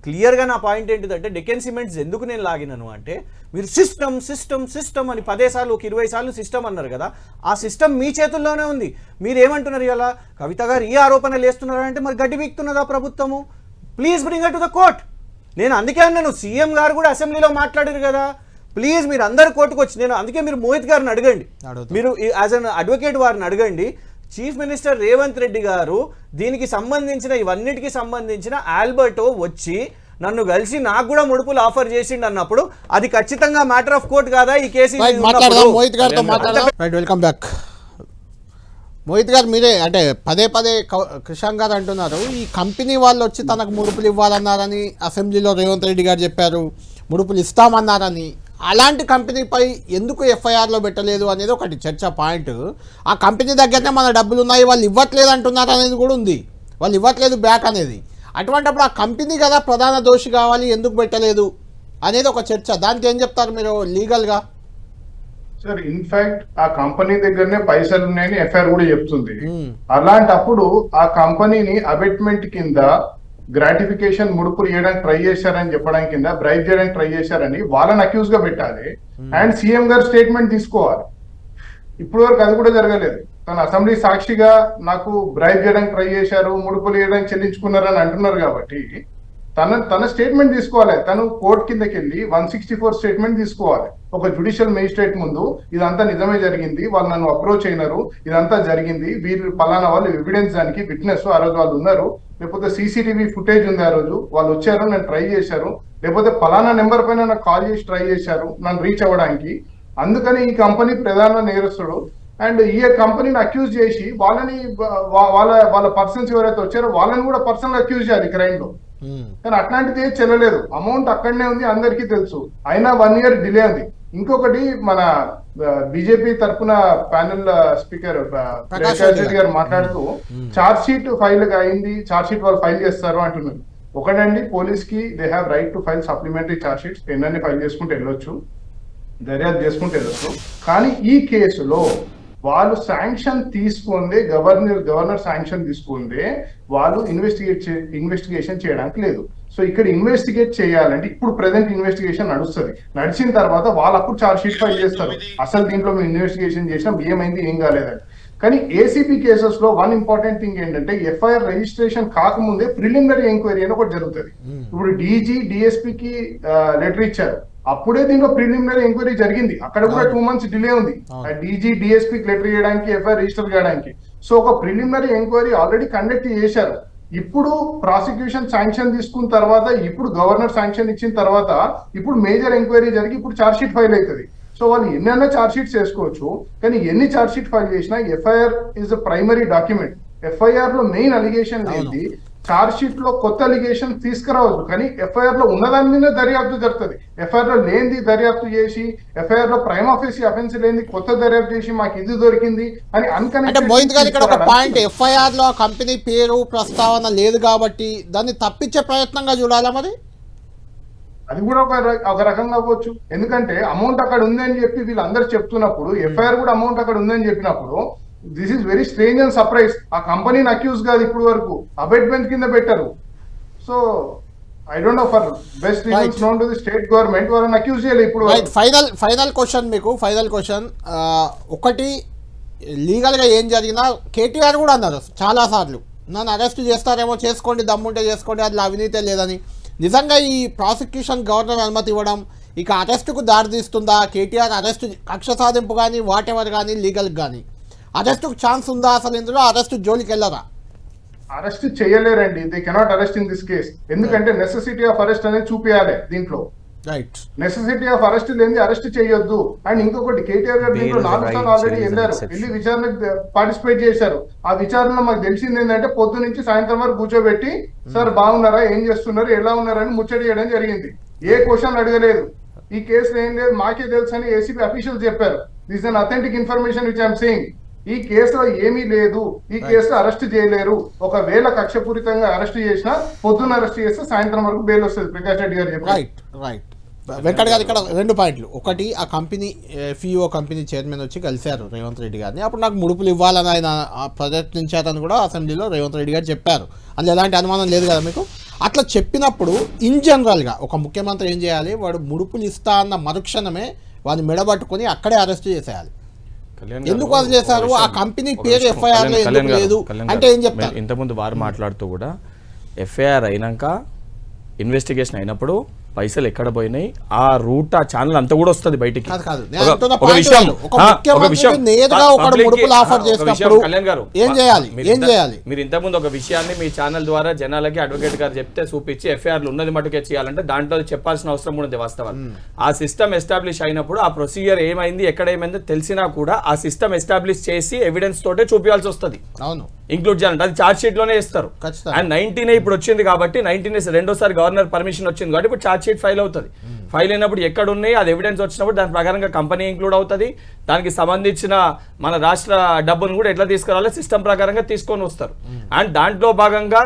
క్లియర్గా నా పాయింట్ ఏంటిదంటే డెక్కన్ సిమెంట్స్ ఎందుకు నేను లాగినాను అంటే మీరు సిస్టమ్ అని 10 సార్లు 20 సార్లు సిస్టమ్ అన్నారు కదా. ఆ సిస్టమ్ మీ చేతుల్లోనే ఉంది. మీరు ఏమంటున్నారు ఇలా కవిత గారు ఈ ఆరోపణలు వేస్తున్నారంటే మరి గడ్డి వీక్తున్నదా ప్రభుత్వము? Please bring it to the court. నేను అందుకే అన్నాను, సీఎం గారు కూడా అసెంబ్లీలో మాట్లాడారు కదా, ప్లీజ్ మీరు అందరు కోర్టుకు వచ్చి. నేను అందుకే మీరు మోహిత్ గారిని అడగండి, మీరు యాజ్ అన్ అడ్వకేట్ వారిని అడగండి. చీఫ్ మినిస్టర్ రేవంత్ రెడ్డి గారు దీనికి సంబంధించిన ఇవన్నిటికీ సంబంధించిన ఆల్బర్టో వచ్చి నన్ను కలిసి నాకు కూడా ముడుపులు ఆఫర్ చేసిండు అన్నప్పుడు అది ఖచ్చితంగా మ్యాటర్ ఆఫ్ కోర్ట్ కాదా? ఈ కేసు మోహిత్ గారితో మాట్లాడదాం. Right, welcome back. మోహిత్ గారు, మీరే అంటే పదే కృషాంక్ గారు అంటున్నారు ఈ కంపెనీ వాళ్ళు వచ్చి తనకు ముడుపులు ఇవ్వాలన్నారని అసెంబ్లీలో రేవంత్ రెడ్డి గారు చెప్పారు, ముడుపులు ఇస్తామన్నారని. అలాంటి కంపెనీపై ఎందుకు ఎఫ్ఐఆర్లో పెట్టలేదు అనేది ఒకటి చర్చ పాయింట్. ఆ కంపెనీ దగ్గరనే మన డబ్బులు ఉన్నాయి, వాళ్ళు ఇవ్వట్లేదు అంటున్నారు అనేది కూడా ఉంది. వాళ్ళు ఇవ్వట్లేదు బ్యాక్ అనేది. అటువంటిప్పుడు ఆ కంపెనీ కదా ప్రధాన దోషి కావాలి, ఎందుకు పెట్టలేదు అనేది ఒక చర్చ. దానికి ఏం చెప్తారు మీరు లీగల్గా? సార్, ఇన్ఫాక్ట్ ఆ కంపెనీ దగ్గరనే పైసలు ఉన్నాయని ఎఫ్ఐఆర్ కూడా చెప్తుంది. అలాంటప్పుడు ఆ కంపెనీని అబెట్మెంట్ కింద గ్రాటిఫికేషన్ ముడుపులు చేయడానికి ట్రై చేశారని చెప్పడానికి కింద బ్రైబ్ చేయడానికి ట్రై చేశారని వాళ్ళని అక్యూజ్ గా పెట్టాలి. అండ్ సీఎం గారు స్టేట్మెంట్ తీసుకోవాలి. ఇప్పుడు వరకు అది కూడా జరగలేదు. తన అసెంబ్లీ సాక్షిగా నాకు బ్రైబ్ చేయడానికి ట్రై చేశారు, ముడుపులు చేయడానికి చెల్లించుకున్నారని అంటున్నారు కాబట్టి తన స్టేట్మెంట్ తీసుకోవాలి. తను కోర్టు కిందకి వెళ్ళి 164 స్టేట్మెంట్ తీసుకోవాలి ఒక జ్యుడిషియల్ మేజిస్ట్రేట్ ముందు. ఇదంతా నిజమే జరిగింది, వాళ్ళు నన్ను అప్రోచ్ అయినారు, ఇదంతా జరిగింది, వీళ్ళు పలానా వాళ్ళు ఎవిడెన్స్ దానికి విట్నెస్ ఆ రోజు వాళ్ళు ఉన్నారు, లేకపోతే సీసీటీవీ ఫుటేజ్ ఉంది, ఆ రోజు వాళ్ళు వచ్చారు, నన్ను ట్రై చేశారు, లేకపోతే పలానా నెంబర్ పైన నాకు కాల్ చేసి ట్రై చేశారు నన్ను రీచ్ అవ్వడానికి. అందుకని ఈ కంపెనీ ప్రధాన నేరస్తుడు. అండ్ ఈ కంపెనీని అక్యూజ్ చేసి వాళ్ళని వాళ్ళ పర్సన్స్ ఎవరైతే వచ్చారో వాళ్ళని కూడా పర్సనల్ అక్యూజ్ చేయాలి క్రైమ్ లో. కానీ అట్లాంటిది ఏం చెల్లలేదు. అమౌంట్ అక్కడనే ఉంది, అందరికీ తెలుసు. అయినా 1 year డిలే ఉంది. ఇంకొకటి, మన బీజేపీ తరఫున ప్యానెల్ స్పీకర్ ప్రకాష్ రెడ్డి గారు మాట్లాడుతూ ఛార్జ్ షీట్ ఫైల్ అయింది, ఛార్జ్ షీట్ వాళ్ళు ఫైల్ చేస్తారు అంటున్నారు. ఒకటండి, పోలీస్ కి they have right to file supplementary charge sheets, ఎన్నన్ని ఫైల్ చేసుకుంటూ వెళ్ళొచ్చు, దర్యాప్తు చేసుకుంటూ వెళ్ళొచ్చు. కానీ ఈ కేసులో వాళ్ళు శాంక్షన్ తీసుకుందే, గవర్నర్ శాంక్షన్ తీసుకుందే వాళ్ళు ఇన్వెస్టిగేషన్ చేయడానికి లేదు. సో ఇక్కడ ఇన్వెస్టిగేట్ చేయాలంటే ఇప్పుడు ప్రెసెంట్ ఇన్వెస్టిగేషన్ నడుస్తుంది. నడిచిన తర్వాత వాళ్ళు అప్పుడు ఛార్జ్ షీట్ ఫైల్ చేస్తారు, అసలు దీంట్లో మేము ఇన్వెస్టిగేషన్ చేసినాం, ఏమైంది ఏం కాలేదని. కానీ ఏసీబీ కేసెస్ లో వన్ ఇంపార్టెంట్ థింగ్ ఏంటంటే ఎఫ్ఐఆర్ రిజిస్ట్రేషన్ కాకముందే ప్రిలిమినరీ ఎంక్వైరీ అని ఒకటి జరుగుతుంది. ఇప్పుడు డీజీ డిఎస్పీకి లెటర్ ఇచ్చారు, అప్పుడే దీంట్లో ప్రిలిమినరీ ఎంక్వైరీ జరిగింది, అక్కడ కూడా 2 months డిలే ఉంది డీజీ డిఎస్పీకి లెటర్ చేయడానికి, ఎఫ్ఐఆర్ రిజిస్టర్ చేయడానికి. సో ఒక ప్రిలిమినరీ ఎంక్వైరీ ఆల్రెడీ కండక్ట్ చేశారు. ఇప్పుడు ప్రాసిక్యూషన్ శాంక్షన్ తీసుకున్న తర్వాత, ఇప్పుడు గవర్నర్ శాంక్షన్ ఇచ్చిన తర్వాత, ఇప్పుడు మేజర్ ఎంక్వైరీ జరిగి ఇప్పుడు ఛార్జ్ షీట్ ఫైల్ అవుతుంది. సో వాళ్ళు ఎన్నైనా ఛార్జ్ షీట్స్ చేసుకోవచ్చు, కానీ ఎన్ని ఛార్జ్ షీట్ ఫైల్ చేసినా FIR is a primary document. FIR లో మెయిన్ అలిగేషన్ ఏంటి, ఛార్జ్ షీట్ లో కొత్త అలిగేషన్ తీసుకురావచ్చు, కానీ ఎఫ్ఐఆర్ లో ఉన్నదాని మీద దర్యాప్తు జరుగుతుంది. ఎఫ్ఐఆర్ లో లేనిది దర్యాప్తు చేసి, ఎఫ్ఐఆర్ లో ప్రైమ్ ఆఫీస్ అఫెన్స్ లేనిది కొత్త దర్యాప్తు చేసి మాకు ఇది దొరికింది అని అంటే మోహిత్ గారు ఇక్కడ ఒక పాయింట్, ఎఫ్ఐఆర్ లో కంపెనీ పేరు ప్రస్తావన లేదు కాబట్టి దాన్ని తప్పించే ప్రయత్నంగా చూడాలా మరి? అది కూడా ఒక రకంగా అవ్వచ్చు, ఎందుకంటే అమౌంట్ అక్కడ ఉందని చెప్పి వీళ్ళందరూ చెప్తున్నప్పుడు, ఎఫ్ఐఆర్ కూడా అమౌంట్ అక్కడ ఉందని చెప్పినప్పుడు, this is very strange and surprise. ఆ కంపెనీని అక్యూజ్ కాదు ఇప్పుడు వరకు, అబెట్మెంట్ కింద పెట్టారు. So I don't know for best reasons known to the state government వాళ్ళని అక్యూజ్ చేయలేదు ఇప్పుడు. ఫైనల్ క్వశ్చన్ మీకు, ఫైనల్ క్వశ్చన్ ఒకటి, లీగల్గా ఏం జరిగినా కేటీఆర్ కూడా అన్నారు చాలాసార్లు, నన్ను అరెస్ట్ చేస్తారేమో, చేసుకోండి దమ్ముంటే చేసుకోండి, అది అవినీతే లేదని. నిజంగా ఈ ప్రాసిక్యూషన్ గవర్నర్ అనుమతి ఇవ్వడం ఇక అరెస్టుకు దారితీస్తుందా? కేటీఆర్ అరెస్టు కక్ష సాధింపు కానీ వాటెవర్ కానీ లీగల్ కానీ అరెస్టుకు ఛాన్స్ ఉందా? అసలు ఇందులో అరెస్టు జోలికి వెళ్ళరా? అరెస్ట్ చేయలేరండి, they cannot arrest in this case. ఎందుకంటే నెసెసిటీ ఆఫ్ అరెస్ట్ అనేది చూపించాలి దీంట్లో. రైట్, నెసెసిటీ ఆఫ్ అరెస్ట్ లేని అరెస్ట్ చేయొద్దు. అండ్ ఇంకొకటి, కేటీఆర్ గారు దీంట్లో 4 సార్లు ఆల్రెడీ వెళ్ళారు, వెళ్ళి విచారణకు పార్టిసిపేట్ చేశారు. ఆ విచారణలో మాకు తెలిసింది ఏంటంటే పొద్దు నుంచి సాయంత్రం వరకు కూర్చోబెట్టి, సార్ బాగున్నారా, ఏం చేస్తున్నారు, ఎలా ఉన్నారని ముచ్చట చేయడం జరిగింది. ఏ క్వశ్చన్ అడగలేదు. ఈ కేసులో ఏం లేదు, మాకే తెలుసు అని ఏసీబీ అఫీషియల్స్ చెప్పారు. This an authentic information which I'm saying. ఈ కేసులో ఏమీ లేదు, ఈ కేసులో అరెస్ట్ చేయలేరు. ఒకవేళ కక్షపూరితంగా అరెస్ట్ చేసినా, పొద్దున్న అరెస్ట్ చేస్తే సాయంత్రం వరకు బెయిల్ వస్తుంది, ప్రకాష్ రెడ్డి గారు చెప్పారు. రైట్. వెంకట్ గారు ఇక్కడ 2 పాయింట్లు. ఒకటి, ఆ కంపెనీ ఫిఓ కంపెనీ చైర్మన్ వచ్చి కలిశారు రేవంత్ రెడ్డి గారిని, అప్పుడు నాకు ముడుపులు ఇవ్వాలని ఆయన ప్రయత్నించారని కూడా అసెంబ్లీలో రేవంత్ రెడ్డి గారు చెప్పారు. అందులో ఎలాంటి అనుమానం లేదు కదా మీకు? అట్లా చెప్పినప్పుడు ఇన్ జనరల్గా ఒక ముఖ్యమంత్రి ఏం చేయాలి? వాడు ముడుపులు ఇస్తా అన్న మరుక్షణమే వాడిని మెడబట్టుకొని అక్కడే అరెస్ట్ చేసేయాలి. ఎందుకు అది చేశారు? ఆ కంపెనీ పేరు ఎఫ్ఐఆర్ లో ఎందుకు లేదు అంటే ఏం చెప్తారు? ఇంతకుముందు వారు మాట్లాడుతూ కూడా ఎఫ్ఐఆర్ అయినాక ఇన్వెస్టిగేషన్ అయినప్పుడు పైసలు ఎక్కడ పోయినాయి, ఆ రూట్ ఆ ఛానల్ అంతా కూడా వస్తుంది బయటికి. మీరు ఇంతకుముందు ఒక విషయాన్ని మీ ఛానల్ ద్వారా జనాలకి అడ్వకేట్ గారు చెప్తే చూపించి ఎఫ్ఐఆర్ ఉన్నది మటుకే చేయాలంటే దాంట్లో చెప్పాల్సిన అవసరం కూడా ఉంది. వాస్తవాలు ఆ సిస్టమ్ ఎస్టాబ్లిష్ అయినప్పుడు ఆ ప్రొసీజర్ ఏమైంది, ఎక్కడ ఏమైందో తెలిసినా కూడా ఆ సిస్టమ్ ఎస్టాబ్లిష్ చేసి ఎవిడెన్స్ తోటే చూపించాల్సి వస్తుంది. అవును, ఇంక్లూడ్ చేయాలంటే అది ఛార్జ్ షీట్ లోనే ఇస్తారు. అండ్ 19 ఇప్పుడు వచ్చింది కాబట్టి 19 రెండోసారి గవర్నర్ పర్మిషన్ వచ్చింది కాబట్టి ఇప్పుడు ఛార్జ్ షీట్ ఫైల్ అవుతుంది. ఫైల్ అయినప్పుడు ఎక్కడ ఉన్నాయి అది ఎవిడెన్స్ వచ్చినప్పుడు దాని ప్రకారంగా కంపెనీ ఇంక్లూడ్ అవుతుంది. దానికి సంబంధించిన మన రాష్ట్ర డబ్బును కూడా ఎట్లా తీసుకురావాలో సిస్టమ్ ప్రకారంగా తీసుకొని వస్తారు. అండ్ దాంట్లో భాగంగా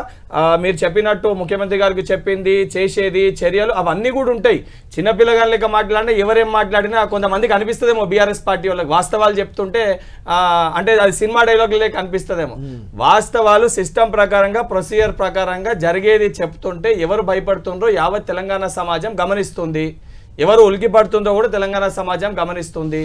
మీరు చెప్పినట్టు ముఖ్యమంత్రి గారికి చెప్పింది, చేసేది, చర్యలు అవన్నీ కూడా ఉంటాయి. చిన్నపిల్లగాళ్ళ లెక్క మాట్లాడినా ఎవరేం మాట్లాడినా కొంతమందికి అనిపిస్తుందేమో బీఆర్ఎస్ పార్టీ వాళ్ళకి వాస్తవాలు చెప్తుంటే అంటే అది సినిమా డైలాగ్ లేక అనిపిస్తుందేమో. వాస్తవాలు సిస్టమ్ ప్రకారంగా ప్రొసీజర్ ప్రకారంగా జరిగేది చెప్తుంటే ఎవరు భయపడుతుండ్రో యావత్ తెలంగాణ సమాజం గమనిస్తుంది, ఎవరు ఉలికి పడుతుందో కూడా తెలంగాణ సమాజం గమనిస్తుంది.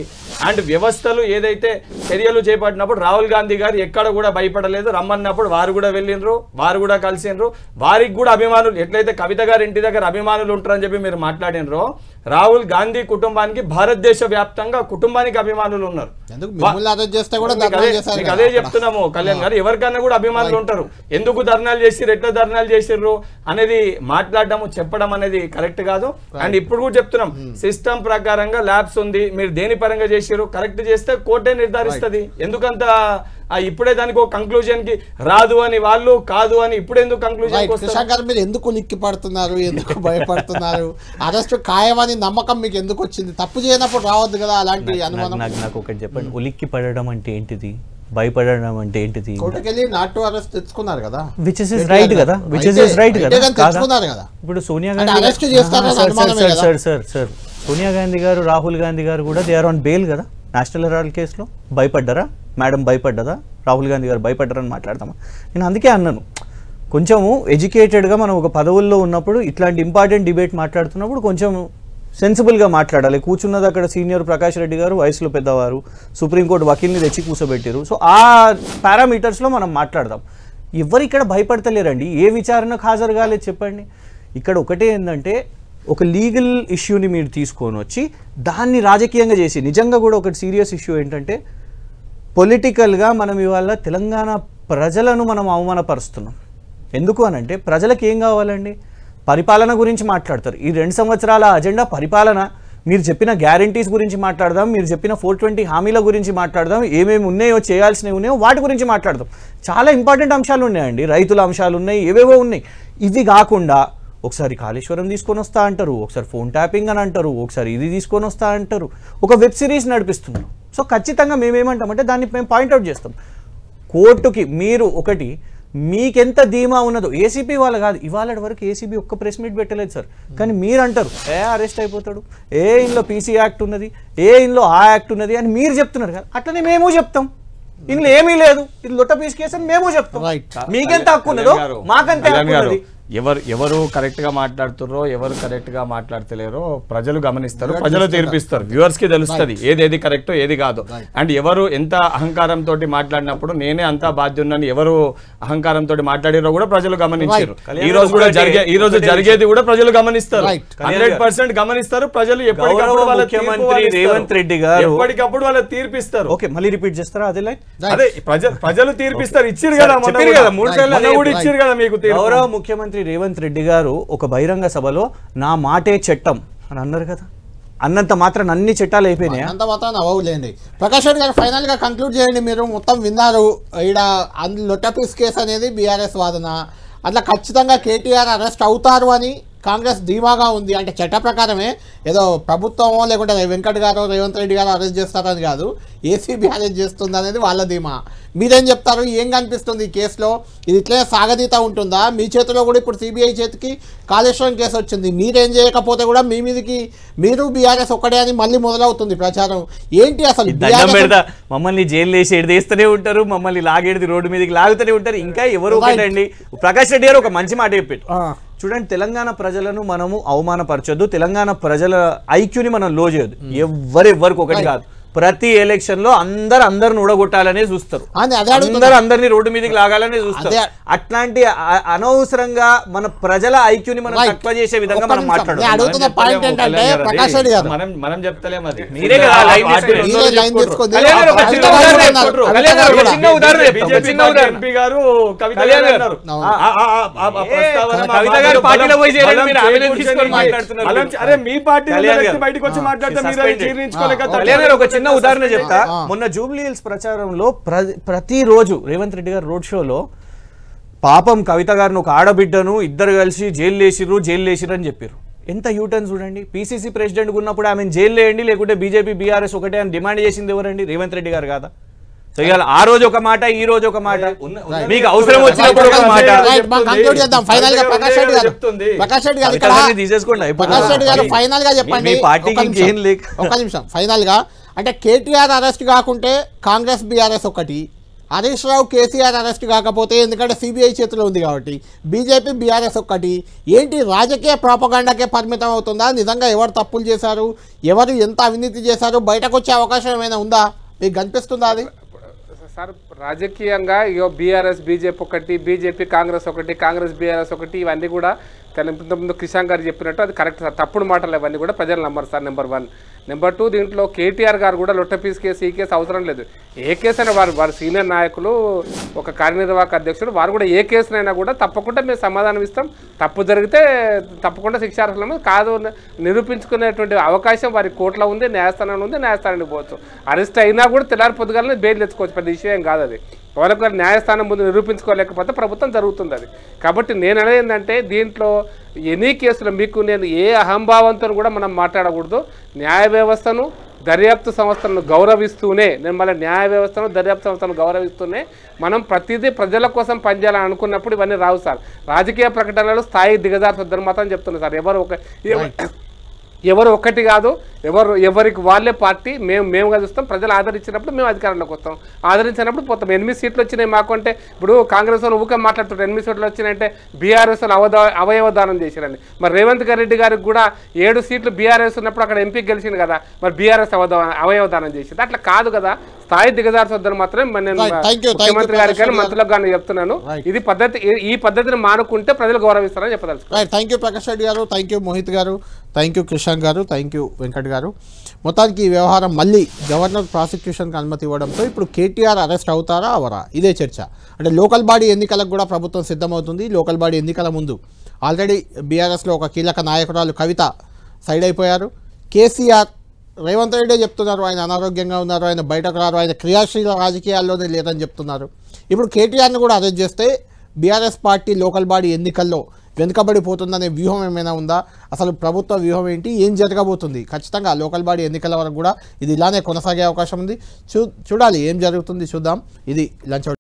అండ్ వ్యవస్థలు ఏదైతే చర్యలు చేపట్టినప్పుడు రాహుల్ గాంధీ గారు ఎక్కడ కూడా భయపడలేదు, రమ్మన్నప్పుడు వారు కూడా వెళ్ళినరు, వారు కూడా కలిసినరు. వారికి కూడా అభిమానులు, ఎట్లయితే కవిత గారి ఇంటి దగ్గర అభిమానులు ఉంటారని చెప్పి మీరు మాట్లాడినరో, రాహుల్ గాంధీ కుటుంబానికి భారతదేశ వ్యాప్తంగా కుటుంబానికి అభిమానులు ఉన్నారు. అదే చెప్తున్నాము కళ్యాణ్ గారు, ఎవరికైనా కూడా అభిమానులు ఉంటారు. ఎందుకు ధర్నాలు చేసిర్రు, ఎట్లా ధర్నాలు చేసిర్రు అనేది మాట్లాడడం చెప్పడం అనేది కరెక్ట్ కాదు. అండ్ ఇప్పుడు కూడా చెప్తున్నాం, సిస్టమ్ ప్రకారంగా ల్యాబ్స్ ఉంది, మీరు దేని పరంగా చేసిర్రు కరెక్ట్ చేస్తే కోర్టే నిర్ధారిస్తుంది. ఎందుకంత ఇప్పుడే దానికి ఒక కంక్లూజన్ కి రాదు అని వాళ్ళు కాదు అని ఇప్పుడు ఎందుకు కంక్లూజన్? మీరు ఎందుకు లిక్కి పడుతున్నారు, ఎందుకు భయపడుతున్నారు? అరెస్ట్ ఖాయమని నమ్మకం మీకు ఎందుకు వచ్చింది? తప్పు చేయనప్పుడు రావద్దు కదా అలాంటి అనుమానం. నాకు ఒకటి చెప్పండి, ఉలిక్కి పడడం అంటే ఏంటిది? భయపడడం అంటే ఏంటిది? కోర్టుకెళ్ళి నాట్ టు అరెస్ట్ తెచ్చుకున్నారు కదా, విచ్ ఇస్ రైట్ కదా, విచ్ ఇస్ రైట్ కదా. తెచ్చుకున్నారు కదా. ఇప్పుడు సోనియా అంటే అరెస్ట్ చేస్తారని అనుమానమే కదా. సార్ సోనియా గాంధీ గారు, రాహుల్ గాంధీ గారు కూడా దే ఆర్ ఆన్ బెయిల్ కదా నేషనల్ హెరాల్డ్ కేసులో. భయపడ్డారా మేడం? భయపడ్డదా? రాహుల్ గాంధీ గారు భయపడ్డారని మాట్లాడతామా? నేను అందుకే అన్నాను, కొంచెము ఎడ్యుకేటెడ్గా మనం ఒక పదవుల్లో ఉన్నప్పుడు ఇట్లాంటి ఇంపార్టెంట్ డిబేట్ మాట్లాడుతున్నప్పుడు కొంచెం సెన్సిబుల్గా మాట్లాడాలి. కూర్చున్నది అక్కడ సీనియర్ ప్రకాష్ రెడ్డి గారు, వయసులో పెద్దవారు, సుప్రీంకోర్టు వకీల్ని తెచ్చి కూర్చోబెట్టారు. సో ఆ పారామీటర్స్లో మనం మాట్లాడదాం. ఎవరు ఇక్కడ భయపడతలేరండి, ఏ విచారణకు హాజరు కాలేదు చెప్పండి. ఇక్కడ ఒకటే ఏంటంటే ఒక లీగల్ ఇష్యూని మీరు తీసుకొని వచ్చి దాన్ని రాజకీయంగా చేసి, నిజంగా కూడా ఒకటి సీరియస్ ఇష్యూ ఏంటంటే పొలిటికల్గా మనం ఇవాళ తెలంగాణ ప్రజలను మనం అవమానపరుస్తున్నాం. ఎందుకు అనంటే ప్రజలకు ఏం కావాలండి? పరిపాలన గురించి మాట్లాడతారు. ఈ 2 సంవత్సరాల అజెండా పరిపాలన. మీరు చెప్పిన గ్యారంటీస్ గురించి మాట్లాడదాం, మీరు చెప్పిన 420 హామీల గురించి మాట్లాడదాం, ఏమేమి ఉన్నాయో చేయాల్సినవి ఉన్నాయో వాటి గురించి మాట్లాడదాం. చాలా ఇంపార్టెంట్ అంశాలు ఉన్నాయండి, రైతుల అంశాలు ఉన్నాయి, ఏవేవో ఉన్నాయి. ఇవి కాకుండా ఒకసారి కాళేశ్వరం తీసుకొని వస్తా అంటారు, ఒకసారి ఫోన్ ట్యాపింగ్ అని అంటారు, ఒకసారి ఇది తీసుకొని వస్తా అంటారు, ఒక వెబ్ సిరీస్ నడిపిస్తున్నారు. సో ఖచ్చితంగా మేమేమంటామంటే దాన్ని మేము పాయింట్అవుట్ చేస్తాం. కోర్టుకి మీరు ఒకటి మీకెంత ధీమా ఉన్నదో, ఏసీపీ వాళ్ళు కాదు, ఇవాళ వరకు ఏసీబీ ఒక్క ప్రెస్ మీట్ పెట్టలేదు సార్. కానీ మీరు అంటారు అరెస్ట్ అయిపోతాడు, ఇందులో పీసీ యాక్ట్ ఉన్నది, ఇందులో ఆ యాక్ట్ ఉన్నది అని మీరు చెప్తున్నారు కదా. అట్లనే మేము చెప్తాం, ఇందులో ఏమీ లేదు, ఇది లొట్ట పీస్ కేసు అని మేము చెప్తాం. మీకెంత హక్కు ఉన్నదో మాకంత హక్కు ఉన్నది. ఎవరు కరెక్ట్ గా మాట్లాడుతున్నారో, ఎవరు కరెక్ట్ గా మాట్లాడతలేరో ప్రజలు గమనిస్తారు, ప్రజలు తీర్పిస్తారు. వ్యూవర్స్ కి తెలుస్తుంది ఏది కరెక్టో ఏది కాదు. అండ్ ఎవరు ఎంత అహంకారంతో మాట్లాడినప్పుడు నేనే అంతా బాధ్యున్నని ఎవరు అహంకారంతో మాట్లాడారో కూడా ప్రజలు గమనించారు. ఈ రోజు జరిగేది కూడా ప్రజలు గమనిస్తారు, 100% గమనిస్తారు. ప్రజలు ఎప్పటికప్పుడు వాళ్ళ ముఖ్యమంత్రి రేవంత్ రెడ్డి గారు ఎప్పటికప్పుడు వాళ్ళ తీర్పిస్తారు. ఓకే, మళ్ళీ రిపీట్ చేస్తారా? అదే అదే ప్రజలు తీర్పిస్తారు. ఇచ్చారు కదా, 3 సార్లు కూడా ఇచ్చారు కదా మీకు. గౌరవ ముఖ్యమంత్రి రేవంత్ రెడ్డి గారు ఒక బహిరంగ సభలో నా మాటే చట్టం అని అన్నారు కదా. అన్నంత మాత్రం అన్ని చట్టాలు అయిపోయినాయి, అంత మాత్రం అవ్వలేండి. ప్రకాష్ రెడ్డి గారు ఫైనల్ గా కంక్లూడ్ చేయండి. మీరు మొత్తం విన్నారు, ఇక్కడ లొట్టపీస్ కేసు అనేది బీఆర్ఎస్ వాదన, అట్లా ఖచ్చితంగా కేటీఆర్ అరెస్ట్ అవుతారు అని కాంగ్రెస్ ధీమాగా ఉంది. అంటే చట్ట ప్రకారమే, ఏదో ప్రభుత్వమో లేకుంటే వెంకట్ గారు రేవంత్ రెడ్డి గారు అరెస్ట్ చేస్తారని కాదు, ఏసీబీ అరెస్ట్ చేస్తుంది అనేది వాళ్ళ ధీమా. మీరేం చెప్తారు? ఏం కనిపిస్తుంది ఈ కేసులో? ఇది ఇట్లే సాగదీత ఉంటుందా? మీ చేతిలో కూడా ఇప్పుడు సిబిఐ చేతికి కాళేశ్వరం కేసు వచ్చింది, మీరేం చేయకపోతే కూడా మీ మీదకి మీరు బీఆర్ఎస్ ఒక్కడే అని మళ్ళీ మొదలవుతుంది ప్రచారం. ఏంటి అసలు? మమ్మల్ని జైలు వేసి ఎడదీస్తూనే ఉంటారు, మమ్మల్ని లాగేది రోడ్డు మీదకి లాగుతూనే ఉంటారు. ఇంకా ఎవరు ఒకటండి, ప్రకాష్ రెడ్డి గారు ఒక మంచి మాట చెప్పారు. చూడండి, తెలంగాణ ప్రజలను మనము అవమానపరచొద్దు, తెలంగాణ ప్రజల ఐక్యూని మనం లో చేయొద్దు. ఎవరికి ఒకటి కాదు, ప్రతి ఎలక్షన్ లో అందరిని ఊడగొట్టాలనే చూస్తారు, అందరినీ రోడ్డు మీదకి లాగాలనే చూస్తారు. అట్లాంటి అనవసరంగా మన ప్రజల ఐక్యూని మనం తక్కువ చేసే విధంగా మనం మాట్లాడాలి. మనం చెప్తలేం, అది మీరే కదా ఎంపీ గారు కవిత అరే మీ పార్టీ బయటకు వచ్చి మాట్లాడితే మీరు జీర్ణించుకోలేక. చిన్న ఉదాహరణ చెప్తా. మొన్న జూబ్లీ హిల్స్ ప్రచారంలో ప్రతిరోజు రేవంత్ రెడ్డి గారు రోడ్ షోలో పాపం కవిత గారిని ఒక ఆడబిడ్డను ఇద్దరు కలిసి జైలు వేసిర్రు అని చెప్పారు. ఎంత యూటర్న్ చూడండి. పీసీసీ ప్రెసిడెంట్ ఉన్నప్పుడు ఆమెను జైలు వేయండి, లేకుంటే బీజేపీ బీఆర్ఎస్ ఒకటే అని డిమాండ్ చేసింది ఎవరండి? రేవంత్ రెడ్డి గారు కాదా? సో ఇవాళ ఆ రోజు ఒక మాట, ఈ రోజు ఒక మాట, మీకు అవసరం వచ్చినప్పుడు ఒక మాట. ఫైనల్ గా అంటే కేటీఆర్ అరెస్ట్ కాకుంటే కాంగ్రెస్ బీఆర్ఎస్ ఒకటి, హరీష్ రావు కేసీఆర్ అరెస్ట్ కాకపోతే ఎందుకంటే సిబిఐ చేతిలో ఉంది కాబట్టి బీజేపీ బీఆర్ఎస్ ఒక్కటి. ఏంటి రాజకీయ ప్రాపగాండాకే పరిమితం అవుతుందా? నిజంగా ఎవరు తప్పులు చేశారు, ఎవరు ఎంత అవినీతి చేశారు బయటకు వచ్చే అవకాశం ఏమైనా ఉందా? మీకు కనిపిస్తుందా అది? సార్, రాజకీయంగా ఇగో బీఆర్ఎస్ బీజేపీ ఒకటి, బీజేపీ కాంగ్రెస్ ఒకటి, కాంగ్రెస్ బీఆర్ఎస్ ఒకటి, ఇవన్నీ కూడా ఇంతకుముందు కిషాన్ గారు చెప్పినట్టు అది కరెక్ట్ సార్. తప్పుడు మాటలు ఇవన్నీ కూడా ప్రజలు నమ్మరు సార్. నెంబర్ 1. నెంబర్ 2, దీంట్లో కేటీఆర్ గారు కూడా లొట్టపీస్ కేసు, ఈ కేసు అవసరం లేదు. ఏ కేసు అయినా వారు సీనియర్ నాయకులు, ఒక కార్యనిర్వాహక అధ్యక్షుడు, వారు కూడా ఏ కేసునైనా కూడా తప్పకుండా మేము సమాధానం ఇస్తాం. తప్పు జరిగితే తప్పకుండా శిక్షార్హులము కాదు నిరూపించుకునేటువంటి అవకాశం వారి కోర్టులో ఉంది, న్యాయస్థానంలో ఉంది, న్యాయస్థానానికి పోవచ్చు. అరెస్ట్ అయినా కూడా తెల్లారి పొద్దుగాలని బెయిల్ తెచ్చుకోవచ్చు, పెద్ద ఇష్యూ ఏం కాదు అది. వాళ్ళకు న్యాయస్థానం ముందు నిరూపించుకోలేకపోతే ప్రభుత్వం జరుగుతుంది అది. కాబట్టి నేను అనేది ఏంటంటే దీంట్లో ఎనీ కేసులో మీకు నేను ఏ అహంభావంతో కూడా మనం మాట్లాడకూడదు. న్యాయ వ్యవస్థను, దర్యాప్తు సంస్థలను గౌరవిస్తూనే, నేను మళ్ళీ న్యాయ వ్యవస్థను దర్యాప్తు సంస్థలను గౌరవిస్తూనే మనం ప్రతిదీ ప్రజల కోసం పనిచేయాలని అనుకున్నప్పుడు ఇవన్నీ రావు సార్. రాజకీయ ప్రకటనలు స్థాయి దిగజారుతుందని మాత్రం చెప్తున్నారు సార్. ఎవరు ఒక్కటి కాదు, ఎవరికి వాళ్ళే పార్టీ. మేముగా చూస్తాం. ప్రజలు ఆదరించినప్పుడు మేము అధికారంలోకి వస్తాం, ఆదరించినప్పుడు పోతాం. 8 సీట్లు వచ్చినాయి మాకు అంటే, ఇప్పుడు కాంగ్రెస్ వాళ్ళు ఊకే మాట్లాడుతుంటారు 8 సీట్లు వచ్చినాయంటే బీఆర్ఎస్ వాళ్ళు అవయవదానం చేశారని. మరి రేవంత్ రెడ్డి గారికి కూడా 7 సీట్లు బీఆర్ఎస్ ఉన్నప్పుడు అక్కడ ఎంపీ గెలిచింది కదా, మరి బీఆర్ఎస్ అవయవదానం చేసింది. అట్లా కాదు కదా, స్థాయి దిగజార్చొద్దని మాత్రమే నేను ముఖ్యమంత్రి గారికి కానీ మంత్రులకు కానీ చెప్తున్నాను. ఇది పద్ధతి, ఈ పద్ధతిని మానుకుంటే ప్రజలు గౌరవిస్తారని చెప్పదలుచుకున్నాను. థ్యాంక్ యూ ప్రకాష్ రెడ్డి గారు, థ్యాంక్ యూ మోహిత్ గారు, థ్యాంక్ యూ కృష్ణ గారు, థ్యాంక్ యూ వెంకట్ గారు. మొత్తానికి ఈ వ్యవహారం మళ్ళీ గవర్నర్ ప్రాసిక్యూషన్కి అనుమతి ఇవ్వడంతో ఇప్పుడు కేటీఆర్ అరెస్ట్ అవుతారా అవరా ఇదే చర్చ. అంటే లోకల్ బాడీ ఎన్నికలకు కూడా ప్రభుత్వం సిద్ధమవుతుంది. లోకల్ బాడీ ఎన్నికల ముందు ఆల్రెడీ బీఆర్ఎస్లో ఒక కీలక నాయకురాలు కవిత సైడ్ అయిపోయారు. కేసీఆర్ రేవంత్ రెడ్డి చెప్తున్నారు ఆయన అనారోగ్యంగా ఉన్నారు, ఆయన బయటకు రారు, ఆయన క్రియాశీల రాజకీయాల్లోనే లేదని చెప్తున్నారు. ఇప్పుడు కేటీఆర్ని కూడా అరెస్ట్ చేస్తే బీఆర్ఎస్ పార్టీ లోకల్ బాడీ ఎన్నికల్లో వెనుకబడిపోతుందనే వ్యూహం ఏమైనా ఉందా? అసలు ప్రభుత్వ వ్యూహం ఏంటి? ఏం జరగబోతుంది? ఖచ్చితంగా లోకల్ బాడీ ఎన్నికల వరకు కూడా ఇది ఇలానే కొనసాగే అవకాశం ఉంది. చూడాలి ఏం జరుగుతుంది, చూద్దాం. ఇది లంచ్